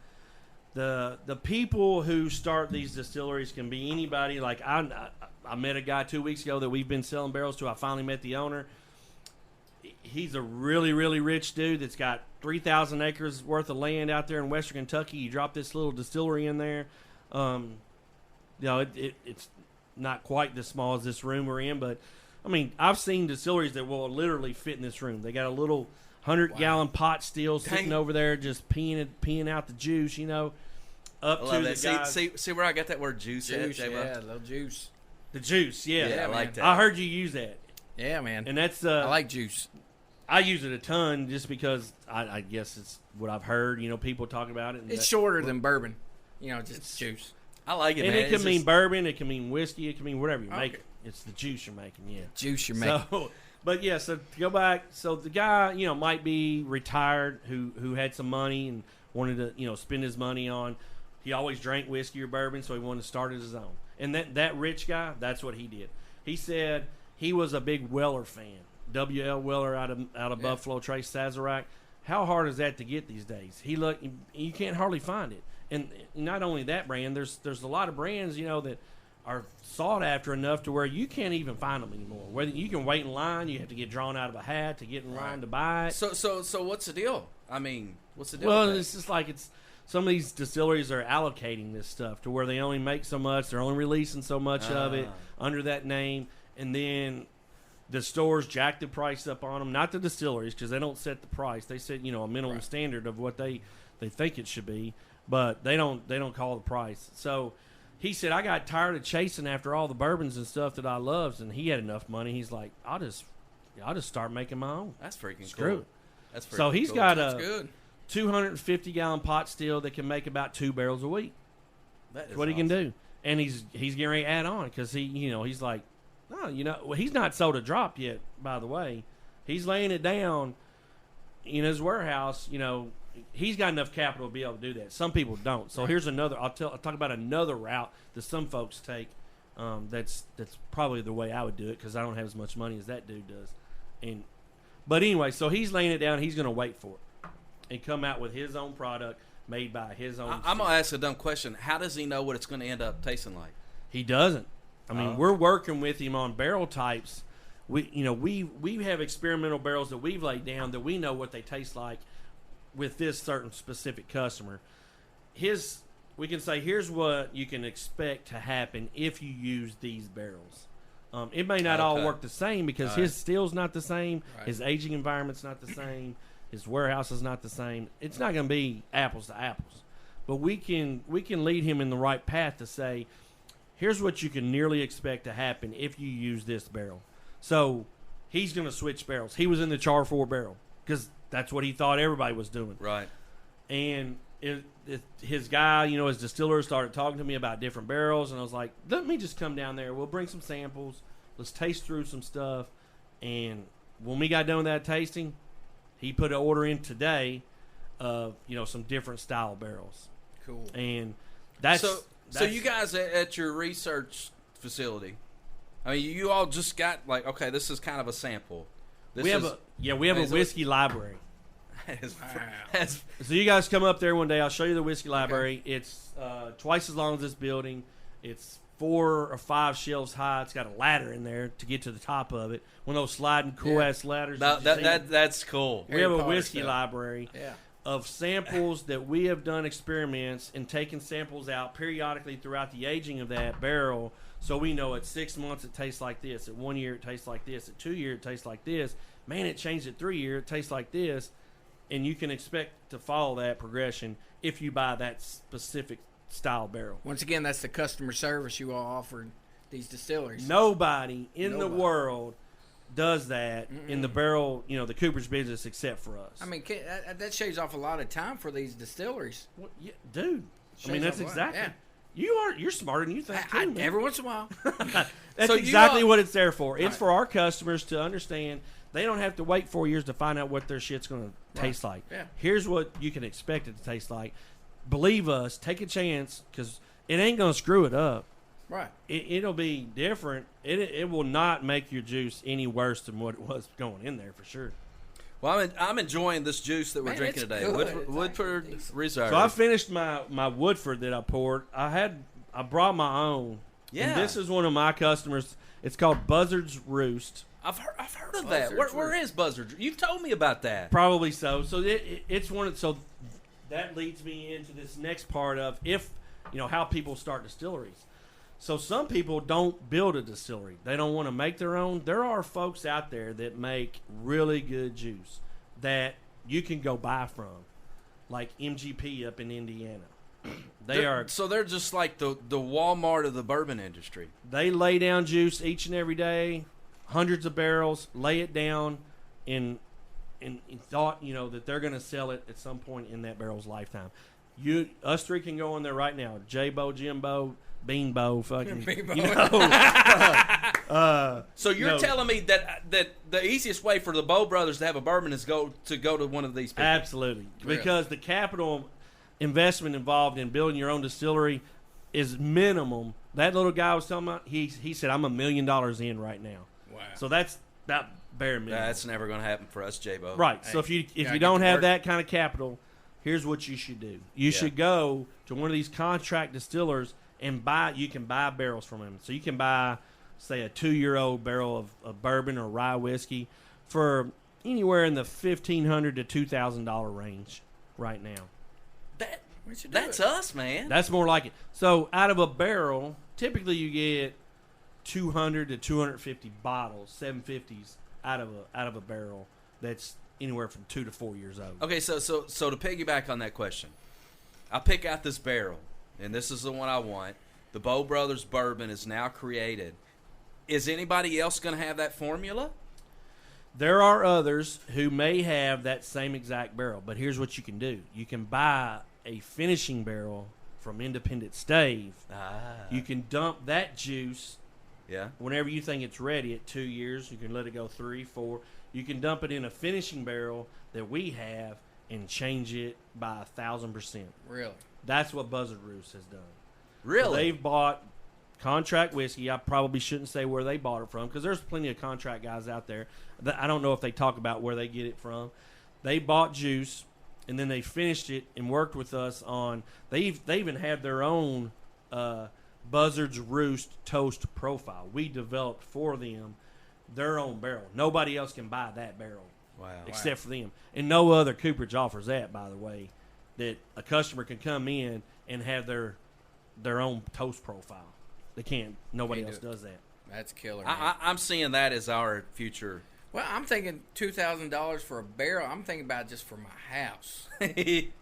Speaker 4: the people who start these distilleries can be anybody. Like I met a guy 2 weeks ago that we've been selling barrels to. I finally met the owner. He's a really, really rich dude that's got 3,000 acres worth of land out there in Western Kentucky. He dropped this little distillery in there. It's not quite as small as this room we're in, but I mean, I've seen distilleries that will literally fit in this room. They got a little 100-gallon pot still sitting over there, just peeing out the juice. Up to the guys.
Speaker 2: See where I got that word juice at,
Speaker 3: yeah, a little juice.
Speaker 4: The juice, yeah.
Speaker 2: Yeah, I like that.
Speaker 4: I heard you use that.
Speaker 3: Yeah, man.
Speaker 4: And that's
Speaker 3: I like juice.
Speaker 4: I use it a ton just because I guess it's what I've heard. People talk about it. And
Speaker 3: it's shorter than bourbon. Just juice.
Speaker 2: I like it,
Speaker 4: and
Speaker 2: man.
Speaker 4: it can mean bourbon. It can mean whiskey. It can mean whatever you make it. It's the juice you're making, yeah.
Speaker 3: Juice you're making.
Speaker 4: So, but yeah, so to go back, so the guy, might be retired who had some money and wanted to, spend his money on. He always drank whiskey or bourbon, so he wanted to start his own. And that rich guy, that's what he did. He said he was a big Weller fan. W.L. Weller out of Buffalo Trace Sazerac. How hard is that to get these days? You can't hardly find it. And not only that brand, there's a lot of brands, that are sought after enough to where you can't even find them anymore. Whether you can wait in line, you have to get drawn out of a hat to get in line to buy it.
Speaker 2: So what's the deal? I mean, what's the deal?
Speaker 4: Well, it's just like some of these distilleries are allocating this stuff to where they only make so much, they're only releasing so much of it under that name, and then the stores jack the price up on them. Not the distilleries, because they don't set the price. They set a minimum standard of what they think it should be, but they don't call the price. So he said, I got tired of chasing after all the bourbons and stuff that I loved, and he had enough money. He's like, I'll just start making my own.
Speaker 2: That's freaking
Speaker 4: Screw
Speaker 2: cool.
Speaker 4: it.
Speaker 2: That's freaking
Speaker 4: so he's
Speaker 2: cool.
Speaker 4: got
Speaker 2: That's
Speaker 4: a
Speaker 2: good.
Speaker 4: 250-gallon pot still that can make about 2 barrels a week.
Speaker 2: That's
Speaker 4: what he can do. And he's getting ready to add on because he's like, he's not sold a drop yet, by the way. He's laying it down in his warehouse. He's got enough capital to be able to do that. Some people don't. So here's another. I'll talk about another route that some folks take. That's probably the way I would do it because I don't have as much money as that dude does. But anyway, so he's laying it down. He's going to wait for it and come out with his own product made by his own.
Speaker 2: I'm going to ask a dumb question. How does he know what it's going to end up tasting like?
Speaker 4: He doesn't. I mean, we're working with him on barrel types. We have experimental barrels that we've laid down that we know what they taste like with this certain specific customer. We can say, here's what you can expect to happen if you use these barrels. It may not all work the same because his still's not the same, his aging environment's not the same, his warehouse is not the same. It's not going to be apples to apples. But we can lead him in the right path to say, here's what you can nearly expect to happen if you use this barrel. So he's going to switch barrels. He was in the Char 4 barrel because that's what he thought everybody was doing.
Speaker 2: Right.
Speaker 4: And his guy, his distiller started talking to me about different barrels, and I was like, let me just come down there. We'll bring some samples. Let's taste through some stuff. And when we got done with that tasting, he put an order in today of, some different style barrels.
Speaker 3: Cool.
Speaker 4: And that's...
Speaker 2: So you guys at your research facility, I mean, you all just got okay, this is kind of a sample.
Speaker 4: We have a whiskey library.
Speaker 2: Wow.
Speaker 4: So you guys come up there one day. I'll show you the whiskey library. Okay. It's twice as long as this building. It's 4 or 5 shelves high. It's got a ladder in there to get to the top of it. One of those sliding cool-ass ladders.
Speaker 2: That's cool.
Speaker 4: We have a whiskey library of samples that we have done experiments and taken samples out periodically throughout the aging of that barrel, so we know at 6 months it tastes like this, at 1 year it tastes like this, at 2 years it tastes like this. Man, it changed at 3 years, it tastes like this. And you can expect to follow that progression if you buy that specific style barrel.
Speaker 3: Once again, that's the customer service you all offer these distilleries.
Speaker 4: Nobody in the world does that in the barrel, the cooperage business except for us.
Speaker 3: I mean, that shaves off a lot of time for these distilleries.
Speaker 4: Well, yeah, dude. I mean, that's exactly. Yeah. You're smarter than you think, too, man.
Speaker 3: Every once in a while.
Speaker 4: That's exactly what it's there for. It's for our customers to understand they don't have to wait 4 years to find out what their shit's going to taste like.
Speaker 3: Yeah.
Speaker 4: Here's what you can expect it to taste like. Believe us. Take a chance because it ain't going to screw it up.
Speaker 3: Right.
Speaker 4: It'll be different. It will not make your juice any worse than what it was going in there for sure.
Speaker 2: Well, I'm enjoying this juice that we're drinking today. Woodford Reserve.
Speaker 4: So I finished my Woodford that I poured. I brought my own.
Speaker 2: Yeah.
Speaker 4: And this is one of my customers. It's called Buzzard's Roost.
Speaker 2: I've heard of that. Where is Buzzard? You've told me about that.
Speaker 4: Probably so. So it's one. So that leads me into this next part of how people start distilleries. So some people don't build a distillery. They don't want to make their own. There are folks out there that make really good juice that you can go buy from, like MGP up in Indiana. They're
Speaker 2: just like the Walmart of the bourbon industry.
Speaker 4: They lay down juice each and every day, hundreds of barrels, lay it down in thought, that they're going to sell it at some point in that barrel's lifetime. Us three can go in there right now. J-Bo, Jimbo, Beanbo, fucking.
Speaker 2: So you're telling me that the easiest way for the Bow Brothers to have a bourbon is go to one of these people?
Speaker 4: Absolutely. Because the capital investment involved in building your own distillery is minimum. That little guy I was talking about, he said, I'm $1 million in right now. Wow. So that's that bare minimum.
Speaker 2: That's never going to happen for us, J-Bo.
Speaker 4: Right. Hey, so if you don't have that kind of capital, here's what you should do. You should go to one of these contract distillers and you can buy barrels from them. So you can buy, say, a 2-year-old barrel of bourbon or rye whiskey for anywhere in the $1,500 to $2,000 range right now.
Speaker 2: That's us, man.
Speaker 4: That's more like it. So out of a barrel, typically you get 200 to 250 bottles, 750s out of a barrel that's anywhere from 2 to 4 years old.
Speaker 2: Okay, so to piggyback on that question, I pick out this barrel, and this is the one I want. The Bow Brothers bourbon is now created. Is anybody else going to have that formula?
Speaker 4: There are others who may have that same exact barrel, but here's what you can do. You can buy a finishing barrel from Independent Stave. You can dump that juice whenever you think it's ready at 2 years. You can let it go 3, 4. You can dump it in a finishing barrel that we have and change it by 1,000%.
Speaker 3: Really?
Speaker 4: That's what Buzzard Roost has done.
Speaker 2: Really?
Speaker 4: So they've bought contract whiskey. I probably shouldn't say where they bought it from because there's plenty of contract guys out there. I don't know if they talk about where they get it from. They bought juice, and then they finished it and worked with us on. They even had their own Buzzard's Roost Toast profile. We developed for them their own barrel. Nobody else can buy that barrel.
Speaker 2: Wow.
Speaker 4: Except for them. And no other cooperage offers that, by the way, that a customer can come in and have their own toast profile. They can't. Nobody else does that.
Speaker 3: That's killer.
Speaker 2: I'm seeing that as our future.
Speaker 3: Well, I'm thinking $2,000 for a barrel. I'm thinking about just for my house.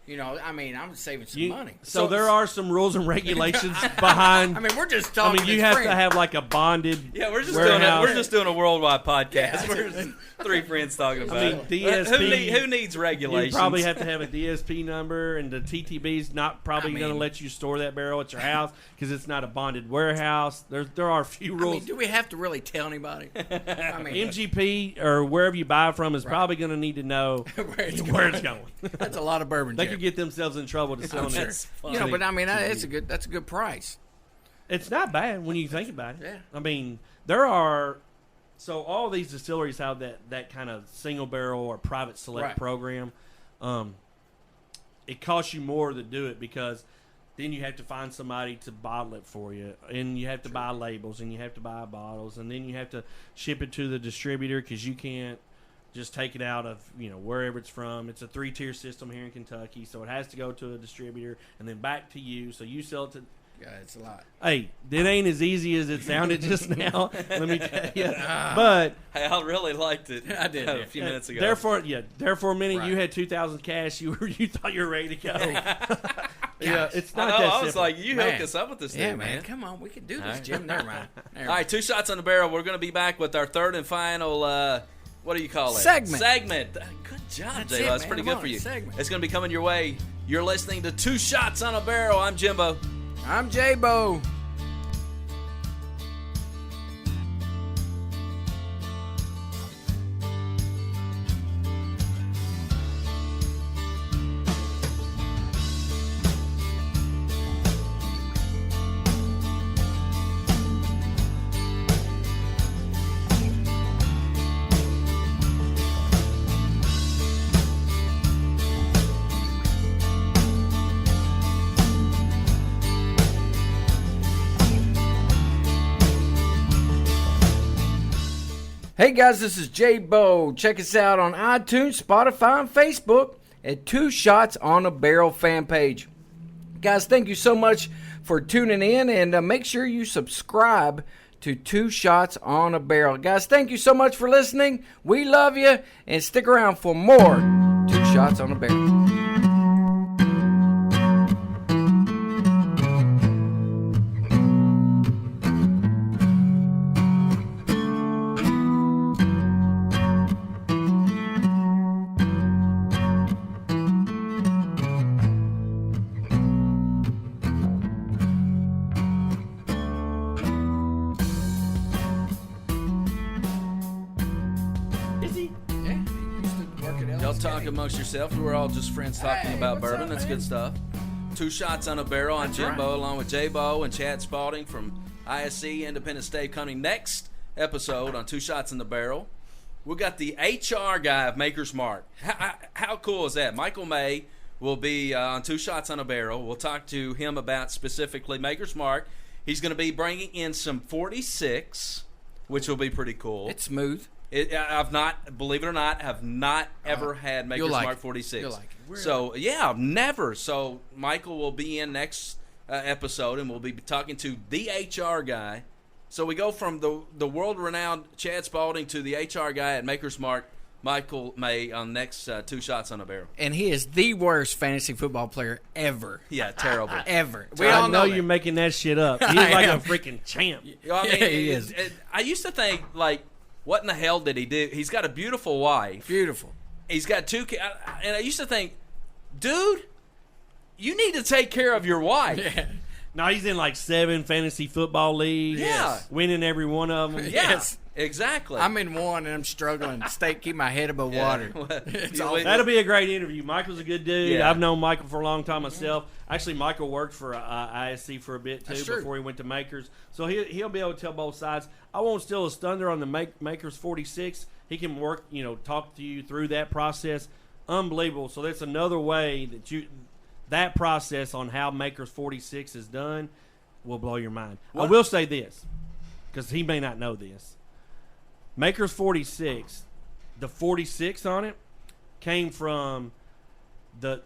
Speaker 3: You know, I mean, I'm saving some money.
Speaker 4: So there are some rules and regulations behind.
Speaker 3: I mean, we're just talking.
Speaker 4: I mean, you have to have like a bonded.
Speaker 2: Yeah, we're just
Speaker 4: warehouse.
Speaker 2: doing a worldwide podcast.
Speaker 3: Yeah.
Speaker 2: We're just three friends talking about.
Speaker 4: I mean, DSP.
Speaker 2: Who needs regulations?
Speaker 4: You probably have to have a DSP number, and the TTB's not probably going to let you store that barrel at your house because it's not a bonded warehouse. There are a few rules.
Speaker 3: I mean, do we have to really tell anybody? I mean,
Speaker 4: MGP or wherever you buy from is probably going to need to know where it's going.
Speaker 3: That's a lot of bourbon.
Speaker 4: They could get themselves in trouble to sell it.
Speaker 3: You know, but I mean, that's a good price.
Speaker 4: It's not bad when you think about it.
Speaker 3: Yeah.
Speaker 4: I mean, there are all these distilleries have that kind of single barrel or private select program. It costs you more to do it because then you have to find somebody to bottle it for you, and you have to buy labels, and you have to buy bottles, and then you have to ship it to the distributor because you can't just take it out of wherever it's from. It's a 3-tier system here in Kentucky, so it has to go to a distributor and then back to you. So you sell it to.
Speaker 3: Yeah, it's a lot.
Speaker 4: Hey, that ain't as easy as it sounded just now. Let me tell you. But
Speaker 2: hey, I really liked it.
Speaker 3: I did
Speaker 2: a few minutes ago.
Speaker 4: Therefore, a minute you had 2,000 cash. You thought you were ready to go. Yeah, it's not that simple.
Speaker 2: I was like, you hooked us up with this thing, man.
Speaker 3: Come on, we can do this, Jim. Never mind.
Speaker 2: All right, 2 shots on the barrel. We're going to be back with our third and final. What do you call it?
Speaker 3: Segment.
Speaker 2: Good job,
Speaker 3: That's
Speaker 2: Jay.
Speaker 3: it,
Speaker 2: That's
Speaker 3: man.
Speaker 2: pretty
Speaker 3: Come
Speaker 2: good
Speaker 3: on,
Speaker 2: for you.
Speaker 3: segment.
Speaker 2: It's going to be coming your way. You're listening to 2 Shots on a Barrel. I'm Jimbo.
Speaker 3: I'm J-Bo. Hey guys, this is J-Bo. Check us out on iTunes, Spotify, and Facebook at 2 Shots on a Barrel fan page. Guys, thank you so much for tuning in, and make sure you subscribe to 2 Shots on a Barrel. Guys, thank you so much for listening. We love you, and stick around for more 2 Shots on a Barrel.
Speaker 2: Talk amongst yourself. We're all just friends talking about bourbon.
Speaker 3: Up,
Speaker 2: That's
Speaker 3: man?
Speaker 2: good stuff. 2 Shots on a Barrel. I'm Jimbo, along with J-Bo and Chad Spalding from ISC, Independent State. Coming next episode on 2 Shots in the Barrel, we got the HR guy of Maker's Mark. How cool is that? Michael May will be on 2 Shots on a Barrel. We'll talk to him about specifically Maker's Mark. He's going to be bringing in some 46, which will be pretty cool.
Speaker 3: It's smooth.
Speaker 2: I've not, believe it or not, have not ever had Maker's Mark 46.
Speaker 3: You'll like it. Really?
Speaker 2: So, yeah, never. So, Michael will be in next episode, and we'll be talking to the HR guy. So, we go from the world-renowned Chad Spalding to the HR guy at Maker's Mark, Michael May, on next 2 Shots on a Barrel.
Speaker 3: And he is the worst fantasy football player ever.
Speaker 2: Yeah, terrible.
Speaker 3: Ever.
Speaker 4: We all know you're making that shit up. He's like a freaking champ.
Speaker 2: I mean,
Speaker 3: he is.
Speaker 2: I used to think, like, what in the hell did he do? He's got a beautiful wife.
Speaker 3: Beautiful.
Speaker 2: He's got 2 kids. And I used to think, dude, you need to take care of your wife.
Speaker 4: Yeah. No, he's in like 7 fantasy football leagues.
Speaker 2: Yeah.
Speaker 4: Winning every one of them.
Speaker 2: Yeah.
Speaker 3: Yes.
Speaker 2: Exactly.
Speaker 3: I'm in one and I'm struggling to keep my head above water.
Speaker 4: That'll be a great interview. Michael's a good dude.
Speaker 2: Yeah.
Speaker 4: I've known Michael for a long time myself. Actually, Michael worked for ISC for a bit too before he went to Makers. So he'll be able to tell both sides. I won't steal his thunder on the Makers 46. He can work, talk to you through that process. Unbelievable. So that's another way that process on how Makers 46 is done will blow your mind. What? I will say this, because he may not know this. Makers 46, the 46 on it came from the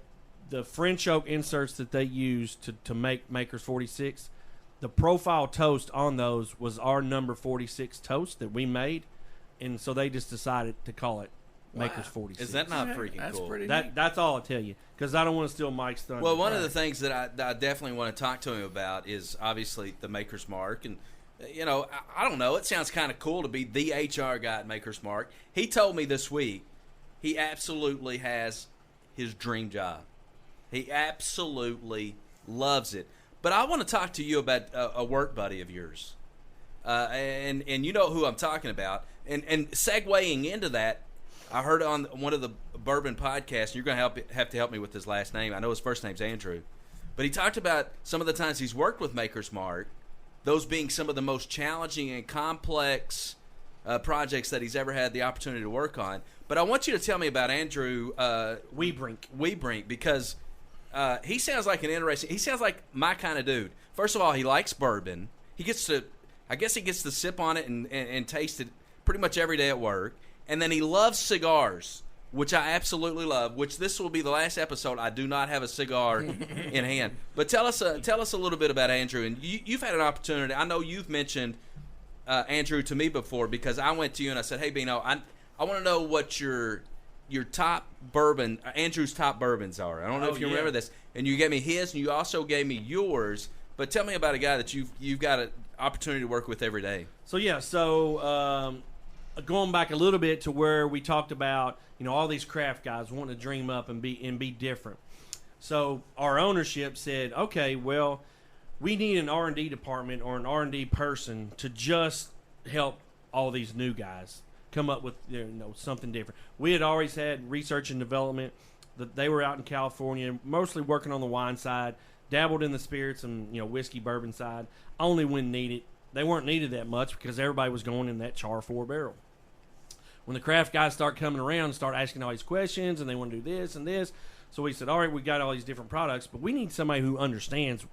Speaker 4: French oak inserts that they used to make Makers 46. The profile toast on those was our number 46 toast that we made, and so they just decided to call it Makers 46.
Speaker 2: Is that not freaking cool?
Speaker 3: Pretty
Speaker 4: neat. That's all I'll tell you, because I don't want to steal Mike's thunder.
Speaker 2: Well, one of the things that I definitely want to talk to him about is obviously the Maker's Mark. And, I don't know. It sounds kind of cool to be the HR guy at Maker's Mark. He told me this week he absolutely has his dream job. He absolutely loves it. But I want to talk to you about a work buddy of yours. And you know who I'm talking about. And segueing into that, I heard on one of the bourbon podcasts, and you're going to have to help me with his last name. I know his first name's Andrew. But he talked about some of the times he's worked with Maker's Mark, those being some of the most challenging and complex projects that he's ever had the opportunity to work on. But I want you to tell me about Andrew Weebrink, because he sounds like he sounds like my kind of dude. First of all, he likes bourbon. I guess he gets to sip on it and taste it pretty much every day at work. And then he loves cigars, which I absolutely love, which this will be the last episode I do not have a cigar in hand. But tell us a little bit about Andrew. And you've had an opportunity. I know you've mentioned Andrew to me before, because I went to you and I said, hey, Bino, I want to know what your top bourbon, Andrew's top bourbons are. I don't know if you remember this. And you gave me his, and you also gave me yours. But tell me about a guy that you've got an opportunity to work with every day.
Speaker 4: So going back a little bit to where we talked about, all these craft guys wanting to dream up and be different. So our ownership said, okay, well, we need an R&D department or an R&D person to just help all these new guys come up with something different. We had always had research and development. They were out in California, mostly working on the wine side, dabbled in the spirits and whiskey bourbon side, only when needed. They weren't needed that much because everybody was going in that char 4 barrel. When the craft guys start coming around and start asking all these questions and they want to do this and this, so we said, all right, we got all these different products, but we need somebody who understands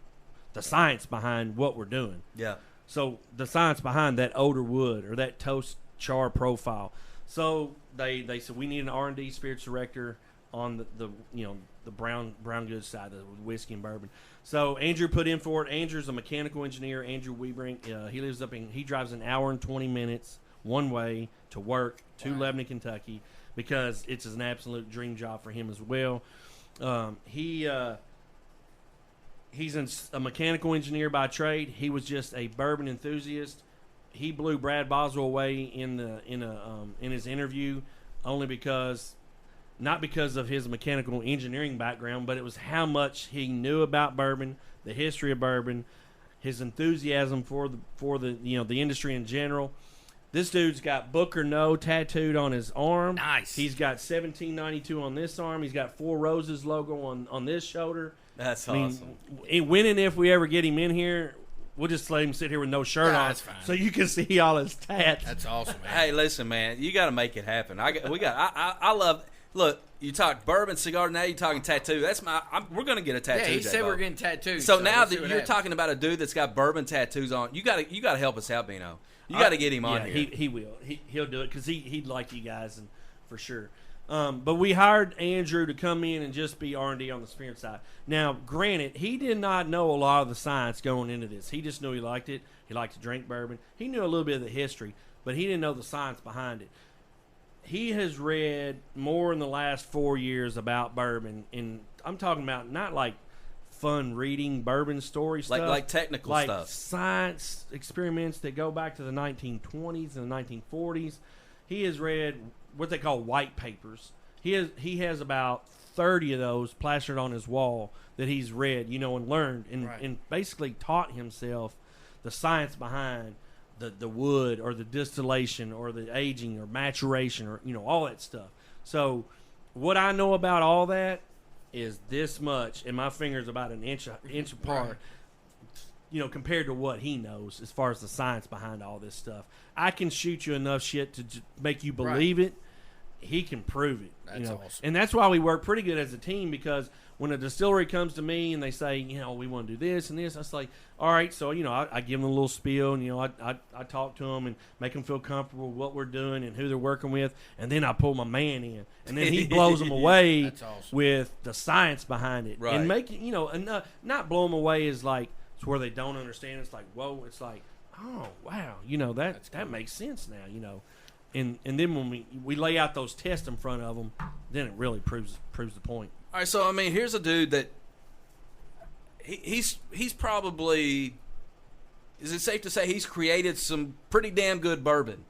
Speaker 4: the science behind what we're doing.
Speaker 2: Yeah. So
Speaker 4: the science behind that odor wood or that toast char profile. So they said we need an R&D spirits director on the brown goods side, the whiskey and bourbon. So Andrew put in for it. Andrew's a mechanical engineer. Andrew Weebrink. He drives an hour and 20 minutes one way to work to Lebanon, Kentucky, because it's an absolute dream job for him as well. He's a mechanical engineer by trade. He was just a bourbon enthusiast. He blew Brad Boswell away in his interview, not because of his mechanical engineering background, but it was how much he knew about bourbon, the history of bourbon, his enthusiasm for the industry in general. This dude's got Book or No tattooed on his arm.
Speaker 3: Nice.
Speaker 4: He's got 1792 on this arm. He's got Four Roses logo on this shoulder.
Speaker 2: That's awesome.
Speaker 4: When and if we ever get him in here, we'll just let him sit here with no shirt on,
Speaker 3: that's fine.
Speaker 4: So you can see all his tats.
Speaker 3: That's awesome, man.
Speaker 2: Hey, listen, man, you got to make it happen. I love. Look, you talk bourbon, cigar. Now you're talking tattoo. We're gonna get a tattoo.
Speaker 3: Yeah, he said
Speaker 2: Bob.
Speaker 3: we're getting tattoos.
Speaker 2: So now
Speaker 3: we'll
Speaker 2: that you're talking about a dude that's got bourbon tattoos on, you got to help us out, Bino. You got to get him on here.
Speaker 4: He will. He'll do it because he'd like you guys, and for sure. But we hired Andrew to come in and just be R&D on the spirit side. Now, granted, he did not know a lot of the science going into this. He just knew he liked it. He liked to drink bourbon. He knew a little bit of the history, but he didn't know the science behind it. He has read more in the last 4 years about bourbon, and I'm talking about not like fun reading bourbon story stuff.
Speaker 2: Like technical
Speaker 4: like
Speaker 2: stuff.
Speaker 4: Science experiments that go back to the 1920s and the 1940s. He has read what they call white papers. He has about 30 of those plastered on his wall that he's read, and learned, and basically taught himself the science behind the wood or the distillation or the aging or maturation or all that stuff. So what I know about all that is this much, and my finger's about an inch apart. Compared to what he knows as far as the science behind all this stuff. I can shoot you enough shit to make you believe it. He can prove it.
Speaker 3: That's awesome.
Speaker 4: And that's why we work pretty good as a team, because when a distillery comes to me and they say, we want to do this and this, I was like, all right, so, I give them a little spiel, and, I talk to them and make them feel comfortable with what we're doing and who they're working with, and then I pull my man in, and then he blows them away
Speaker 3: That's awesome.
Speaker 4: with the science behind it.
Speaker 2: Right.
Speaker 4: And making, not blow them away is like, it's where they don't understand. It's like, whoa, it's like, oh, wow, that makes sense now, And then when we lay out those tests in front of them, then it really proves the point.
Speaker 2: All right, so here's a dude that he's probably, is it safe to say he's created some pretty damn good bourbon?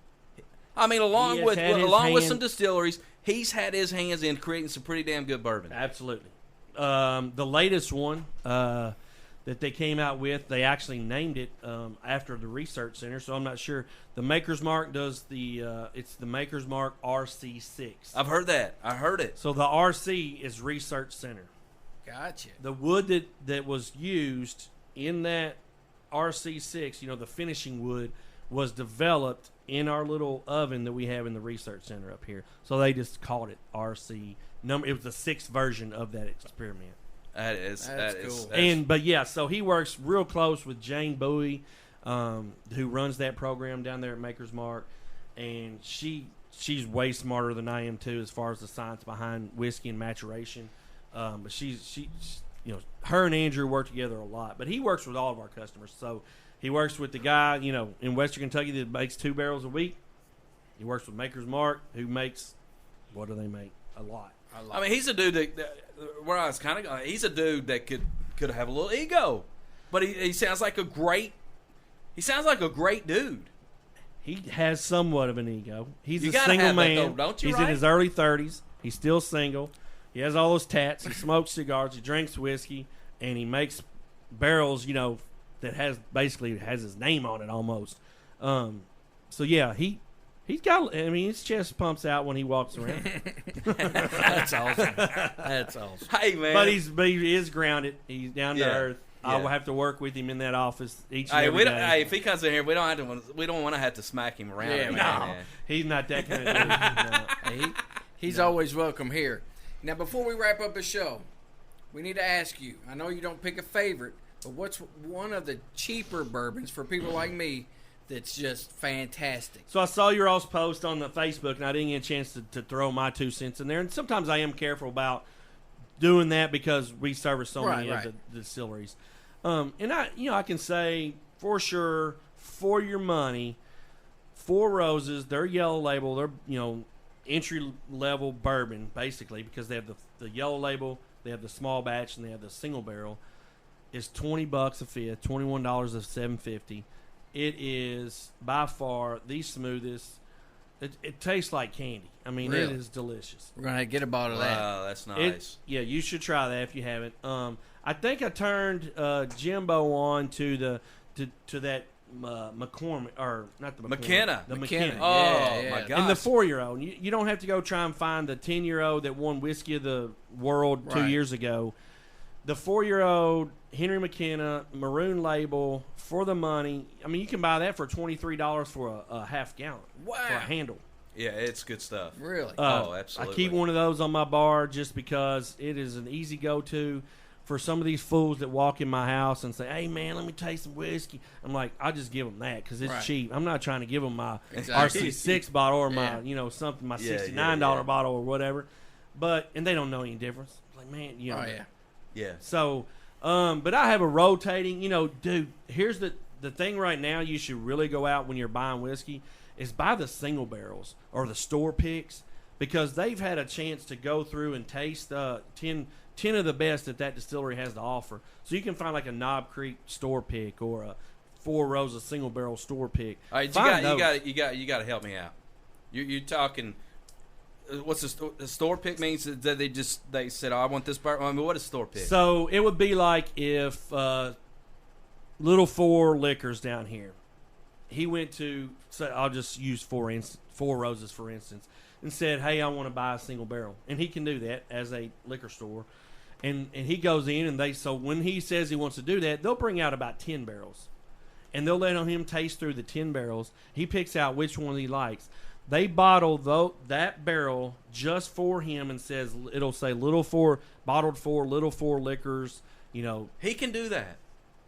Speaker 2: Along with some distilleries, he's had his hands in creating some pretty damn good bourbon.
Speaker 4: Absolutely. The latest one that they came out with, they actually named it after the research center, so I'm not sure. The Maker's Mark does it's the Maker's Mark RC6.
Speaker 2: I've heard that. I heard it.
Speaker 4: So the RC is research center.
Speaker 3: Gotcha.
Speaker 4: The wood that was used in that RC6, the finishing wood, was developed in our little oven that we have in the research center up here. So they just called it RC. It was the 6th version of that experiment.
Speaker 2: That's
Speaker 4: cool. So he works real close with Jane Bowie, who runs that program down there at Maker's Mark, and she's way smarter than I am too as far as the science behind whiskey and maturation. But she's her and Andrew work together a lot. But he works with all of our customers. So he works with the guy in Western Kentucky that makes 2 barrels a week. He works with Maker's Mark, who makes, what do they make? A lot.
Speaker 2: He's a dude that where I was kind of going. He's a dude that could have a little ego, but he sounds like a great. He sounds like a great dude.
Speaker 4: He has somewhat of an ego. He's
Speaker 2: you
Speaker 4: a single man.
Speaker 2: That, though, don't you?
Speaker 4: He's in his early 30s. He's still single. He has all those tats. He smokes cigars. He drinks whiskey, and he makes barrels. That has his name on it almost. So yeah, He's got. His chest pumps out when he walks around.
Speaker 3: That's awesome. That's awesome.
Speaker 2: Hey man,
Speaker 4: but he is grounded. He's down to earth. I will have to work with him in that office each and every day.
Speaker 2: If he comes in here, we don't want to have to smack him around.
Speaker 3: Yeah,
Speaker 2: man.
Speaker 4: He's not that kind of dude.
Speaker 3: He's always welcome here. Now, before we wrap up the show, we need to ask you. I know you don't pick a favorite, but what's one of the cheaper bourbons for people like me that's just fantastic?
Speaker 4: So I saw your all's post on the Facebook, and I didn't get a chance to throw my 2 cents in there. And sometimes I am careful about doing that because we service so many of the distilleries. And I can say for sure, for your money, Four Roses, their yellow label, they're entry level bourbon basically, because they have the yellow label, they have the small batch, and they have the single barrel. Is $20 a fifth, $21 a $7.50. It is by far the smoothest. It tastes like candy. Really? It is delicious.
Speaker 3: We're gonna get a bottle of that.
Speaker 2: Wow, that's nice.
Speaker 4: You should try that if you haven't. I think I turned Jimbo on to that McCormick, or not the
Speaker 2: McKenna.
Speaker 4: The McKenna.
Speaker 2: Oh
Speaker 3: yeah.
Speaker 2: my God!
Speaker 4: And the 4-year-old. You don't have to go try and find the 10-year-old that won Whiskey of the World 2 years ago. The 4-year-old Henry McKenna maroon label for the money. You can buy that for $23 for a half gallon.
Speaker 3: Wow.
Speaker 4: For a handle.
Speaker 2: Yeah, it's good stuff.
Speaker 3: Really?
Speaker 2: Oh, absolutely.
Speaker 4: I keep one of those on my bar just because it is an easy go-to for some of these fools that walk in my house and say, "Hey, man, let me taste some whiskey." I'm like, I just give them that because it's cheap. I'm not trying to give them my RC6 bottle or my, something, my $69 bottle or whatever. And they don't know any difference. Like, man,
Speaker 3: Oh, yeah.
Speaker 2: Yeah.
Speaker 4: So, but I have a rotating, dude, here's the thing right now you should really go out when you're buying whiskey is buy the single barrels or the store picks, because they've had a chance to go through and taste 10 of the best that distillery has to offer. So you can find like a Knob Creek store pick or a Four Roses single barrel store pick.
Speaker 2: All right, you got to help me out. You're talking. What's the store pick means that they said, "Oh, I want this bar." What is store pick?
Speaker 4: So it would be like if Little Four Liquors down here he went to, so I'll just use Four Roses for instance, and said, hey, I want to buy a single barrel. And he can do that as a liquor store. And he goes in, and so when he says he wants to do that, they'll bring out about 10 barrels. And they'll let him taste through the 10 barrels. He picks out which one he likes. They bottle that barrel just for him and says, it'll say bottled for Little Four Liquors,
Speaker 2: He can do that.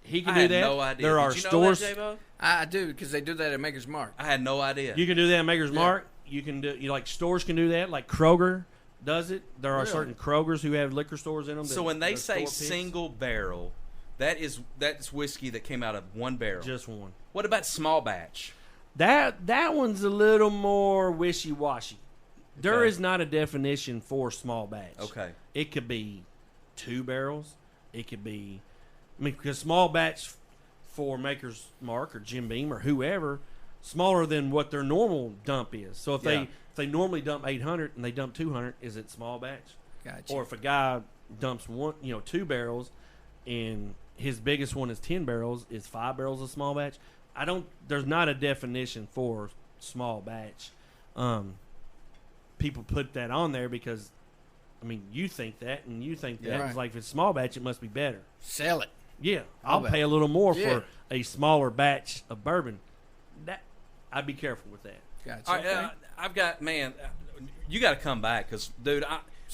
Speaker 4: He can do that.
Speaker 2: I had no idea.
Speaker 4: There are
Speaker 2: Did you
Speaker 4: stores.
Speaker 2: know that, J-Bo?
Speaker 3: I do, because they do that at Maker's Mark.
Speaker 2: I had no idea.
Speaker 4: You can do that at Maker's Mark. You can do, like stores can do that. Like Kroger does it. There are certain Krogers who have liquor stores in them.
Speaker 2: So when they say single barrel, that's whiskey that came out of one barrel.
Speaker 4: Just one.
Speaker 2: What about small batch?
Speaker 4: That one's a little more wishy-washy. There is not a definition for small batch.
Speaker 2: Okay.
Speaker 4: It could be 2 barrels. It could be, because small batch for Maker's Mark or Jim Beam or whoever, smaller than what their normal dump is. So if they normally dump 800 and they dump 200, is it small batch?
Speaker 3: Gotcha.
Speaker 4: Or if a guy dumps 2 barrels and his biggest one is 10 barrels, is 5 barrels a small batch? There's not a definition for small batch. People put that on there because, you think that and you think that.
Speaker 3: Yeah.
Speaker 4: It's like, if it's small batch, it must be better.
Speaker 3: Sell it.
Speaker 4: Yeah, I'll pay a little more for a smaller batch of bourbon. I'd be careful with that.
Speaker 3: Gotcha.
Speaker 2: All right, I've got, you got to come back because, dude,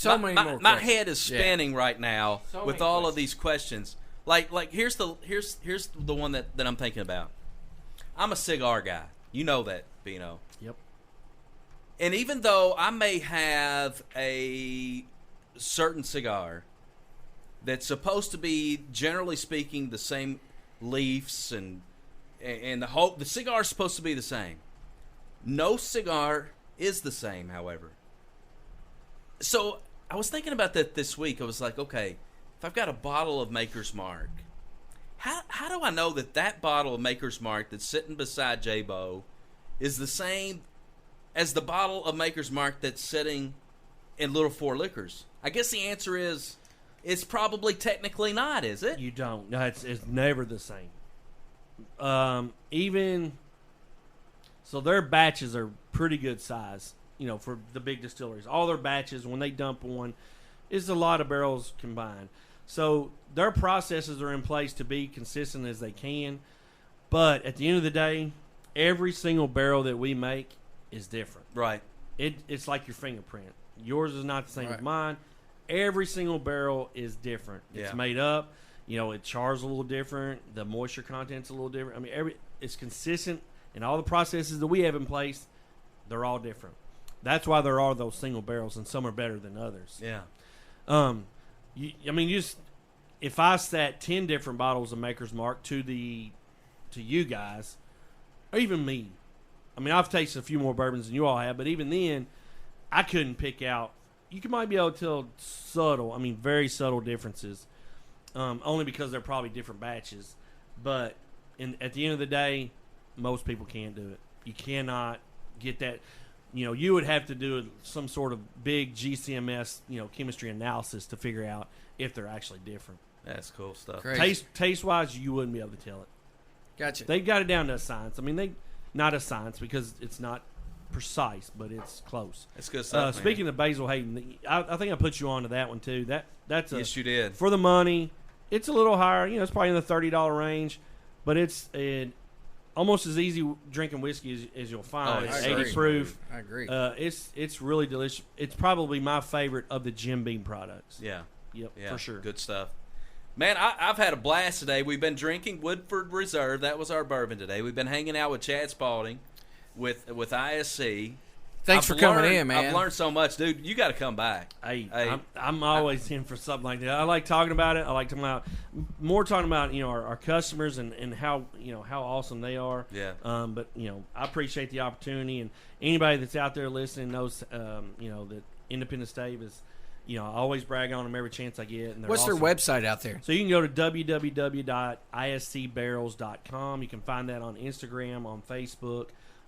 Speaker 2: my head is spinning right now with all of these questions. Like here's the one that I'm thinking about. I'm a cigar guy. You know that, Bino.
Speaker 4: Yep.
Speaker 2: And even though I may have a certain cigar that's supposed to be, generally speaking, the same leaves and the cigar is supposed to be the same. No cigar is the same, however. So I was thinking about that this week. I was like, okay, if I've got a bottle of Maker's Mark, how do I know that bottle of Maker's Mark that's sitting beside J-Bo is the same as the bottle of Maker's Mark that's sitting in Little Four Liquors? I guess the answer is it's probably technically not, is it?
Speaker 4: You don't. No, it's never the same. So their batches are pretty good size, for the big distilleries. All their batches, when they dump one, is a lot of barrels combined. So their processes are in place to be consistent as they can. But at the end of the day, every single barrel that we make is different.
Speaker 2: Right.
Speaker 4: It's like your fingerprint. Yours is not the same as mine. Every single barrel is different. It's made up. It chars a little different. The moisture content's a little different. It's consistent, and all the processes that we have in place, they're all different. That's why there are those single barrels, and some are better than others.
Speaker 2: Yeah.
Speaker 4: If I sat 10 different bottles of Maker's Mark to you guys, or even me, I've tasted a few more bourbons than you all have, but even then, I couldn't pick out. You might be able to tell subtle, very subtle differences, only because they're probably different batches. But at the end of the day, most people can't do it. You cannot get that. You would have to do some sort of big GCMS, chemistry analysis to figure out if they're actually different.
Speaker 2: That's cool stuff.
Speaker 4: Taste-wise, you wouldn't be able to tell it.
Speaker 3: Gotcha.
Speaker 4: They've got it down to a science. Not a science because it's not precise, but it's close.
Speaker 2: It's good stuff.
Speaker 4: Speaking of Basil Hayden, I think I put you on to that one too. That's
Speaker 2: yes, you did.
Speaker 4: For the money, it's a little higher. It's probably in the $30 range, but it's almost as easy drinking whiskey as you'll find. It's 80 proof.
Speaker 3: I agree.
Speaker 4: It's really delicious. It's probably my favorite of the Jim Beam products.
Speaker 2: Yeah.
Speaker 4: Yep,
Speaker 2: yeah,
Speaker 4: for sure.
Speaker 2: Good stuff. Man, I've had a blast today. We've been drinking Woodford Reserve. That was our bourbon today. We've been hanging out with Chad Spalding with ISC.
Speaker 3: Thanks for coming in, man.
Speaker 2: I've learned so much, dude. You got to come back.
Speaker 4: Hey. I'm always in for something like that. I like talking about it. I like talking about our customers and how how awesome they are.
Speaker 2: Yeah.
Speaker 4: But I appreciate the opportunity, and anybody that's out there listening knows that Independent Stave is. I always brag on them every chance I get. And
Speaker 3: what's
Speaker 4: awesome.
Speaker 3: their website out there?
Speaker 4: So you can go to www.iscbarrels.com. You can find that on Instagram, on Facebook.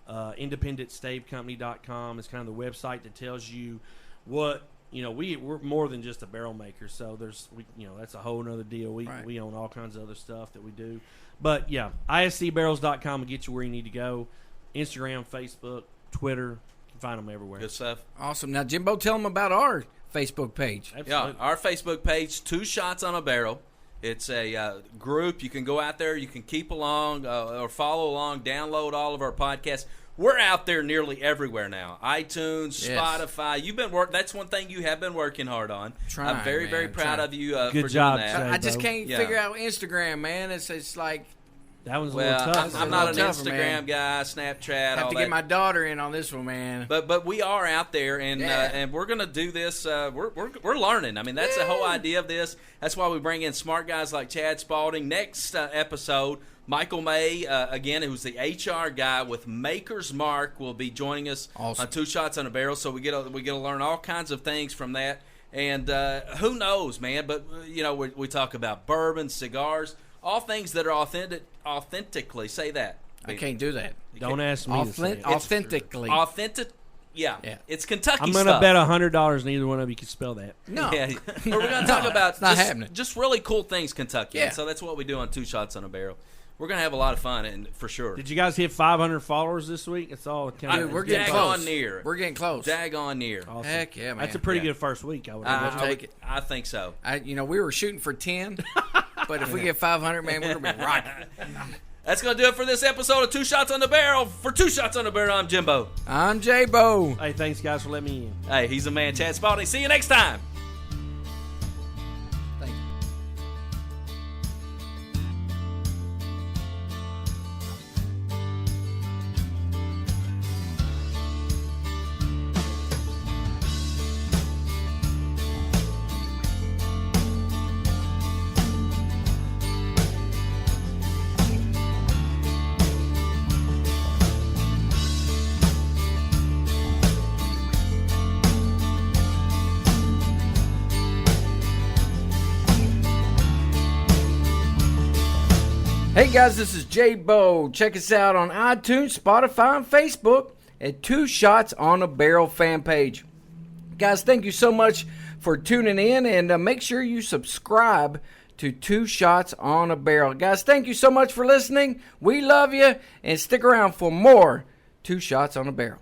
Speaker 4: IndependentStaveCompany.com is kind of the website that tells you what we're more than just a barrel maker. So that's a whole other deal. We own all kinds of other stuff that we do. But yeah, iscbarrels.com will get you where you need to go. Instagram, Facebook, Twitter, you can find them everywhere.
Speaker 2: Good stuff.
Speaker 3: Awesome. Now, Jimbo, tell them about our Facebook page.
Speaker 4: Absolutely.
Speaker 2: Yeah, our Facebook page, 2 Shots on a Barrel. It's a group. You can go out there. You can keep along or follow along, download all of our podcasts. We're out there nearly everywhere now. iTunes,
Speaker 3: Yes.
Speaker 2: Spotify. You've been that's one thing you have been working hard on.
Speaker 3: Trying,
Speaker 2: I'm very,
Speaker 3: man,
Speaker 2: very proud
Speaker 3: trying.
Speaker 2: of you
Speaker 4: Good
Speaker 2: for
Speaker 4: job,
Speaker 2: doing that.
Speaker 4: Chad.
Speaker 3: I just can't
Speaker 2: Yeah.
Speaker 3: figure out Instagram, man. It's like
Speaker 4: That one's a
Speaker 2: Well,
Speaker 4: little tough.
Speaker 2: I'm not an
Speaker 3: Tougher,
Speaker 2: Instagram
Speaker 3: man.
Speaker 2: guy, Snapchat,
Speaker 3: have
Speaker 2: all
Speaker 3: to
Speaker 2: that.
Speaker 3: get my daughter in on this one, man.
Speaker 2: But we are out there, and
Speaker 3: Yeah.
Speaker 2: and we're gonna do this. We're learning. I mean, that's the whole idea of this. That's why we bring in smart guys like Chad Spalding. Next episode, Michael May, again, who's the HR guy with Maker's Mark, will be joining us
Speaker 3: Awesome.
Speaker 2: on 2 Shots on a Barrel. So we get to learn all kinds of things from that. And who knows, man? But we talk about bourbon, cigars, all things that are authentically. Say that.
Speaker 3: I can't do that.
Speaker 4: Don't ask me to say it.
Speaker 3: Authentically.
Speaker 2: Authentic. Yeah.
Speaker 3: Yeah.
Speaker 2: It's Kentucky
Speaker 4: I'm
Speaker 2: stuff.
Speaker 4: going to bet $100 neither one of you can spell that.
Speaker 3: No.
Speaker 2: Yeah, but we're going to talk about
Speaker 3: it's not happening.
Speaker 2: just really cool things, Kentucky.
Speaker 3: Yeah.
Speaker 2: And so that's what we do on 2 Shots on a Barrel. We're going to have a lot of fun, and for sure.
Speaker 4: Did you guys hit 500 followers this week? It's all kind
Speaker 3: Dude,
Speaker 4: of
Speaker 3: we're getting
Speaker 2: Daggone
Speaker 3: close.
Speaker 2: near.
Speaker 3: We're getting close.
Speaker 2: Daggone near.
Speaker 4: awesome.
Speaker 3: Heck yeah, man.
Speaker 4: That's a pretty
Speaker 2: Yeah.
Speaker 4: good first week, I would
Speaker 2: I,
Speaker 4: imagine.
Speaker 2: I,
Speaker 3: take
Speaker 2: would-
Speaker 3: it.
Speaker 2: I think so.
Speaker 3: We were shooting for 10, but if we get 500, man, we're gonna be rocking.
Speaker 2: That's going to do it for this episode of 2 Shots on the Barrel. For 2 Shots on the Barrel, I'm Jimbo.
Speaker 3: I'm J-Bo.
Speaker 4: Hey, thanks, guys, for letting me in.
Speaker 2: Hey, he's the man, Chad Spalding. See you next time.
Speaker 3: Thank you. Hey guys, this is J-Bo. Check us out on iTunes, Spotify, and Facebook at 2 Shots on a Barrel fan page. Guys, thank you so much for tuning in, and make sure you subscribe to 2 Shots on a Barrel. Guys, thank you so much for listening. We love you, and stick around for more 2 Shots on a Barrel.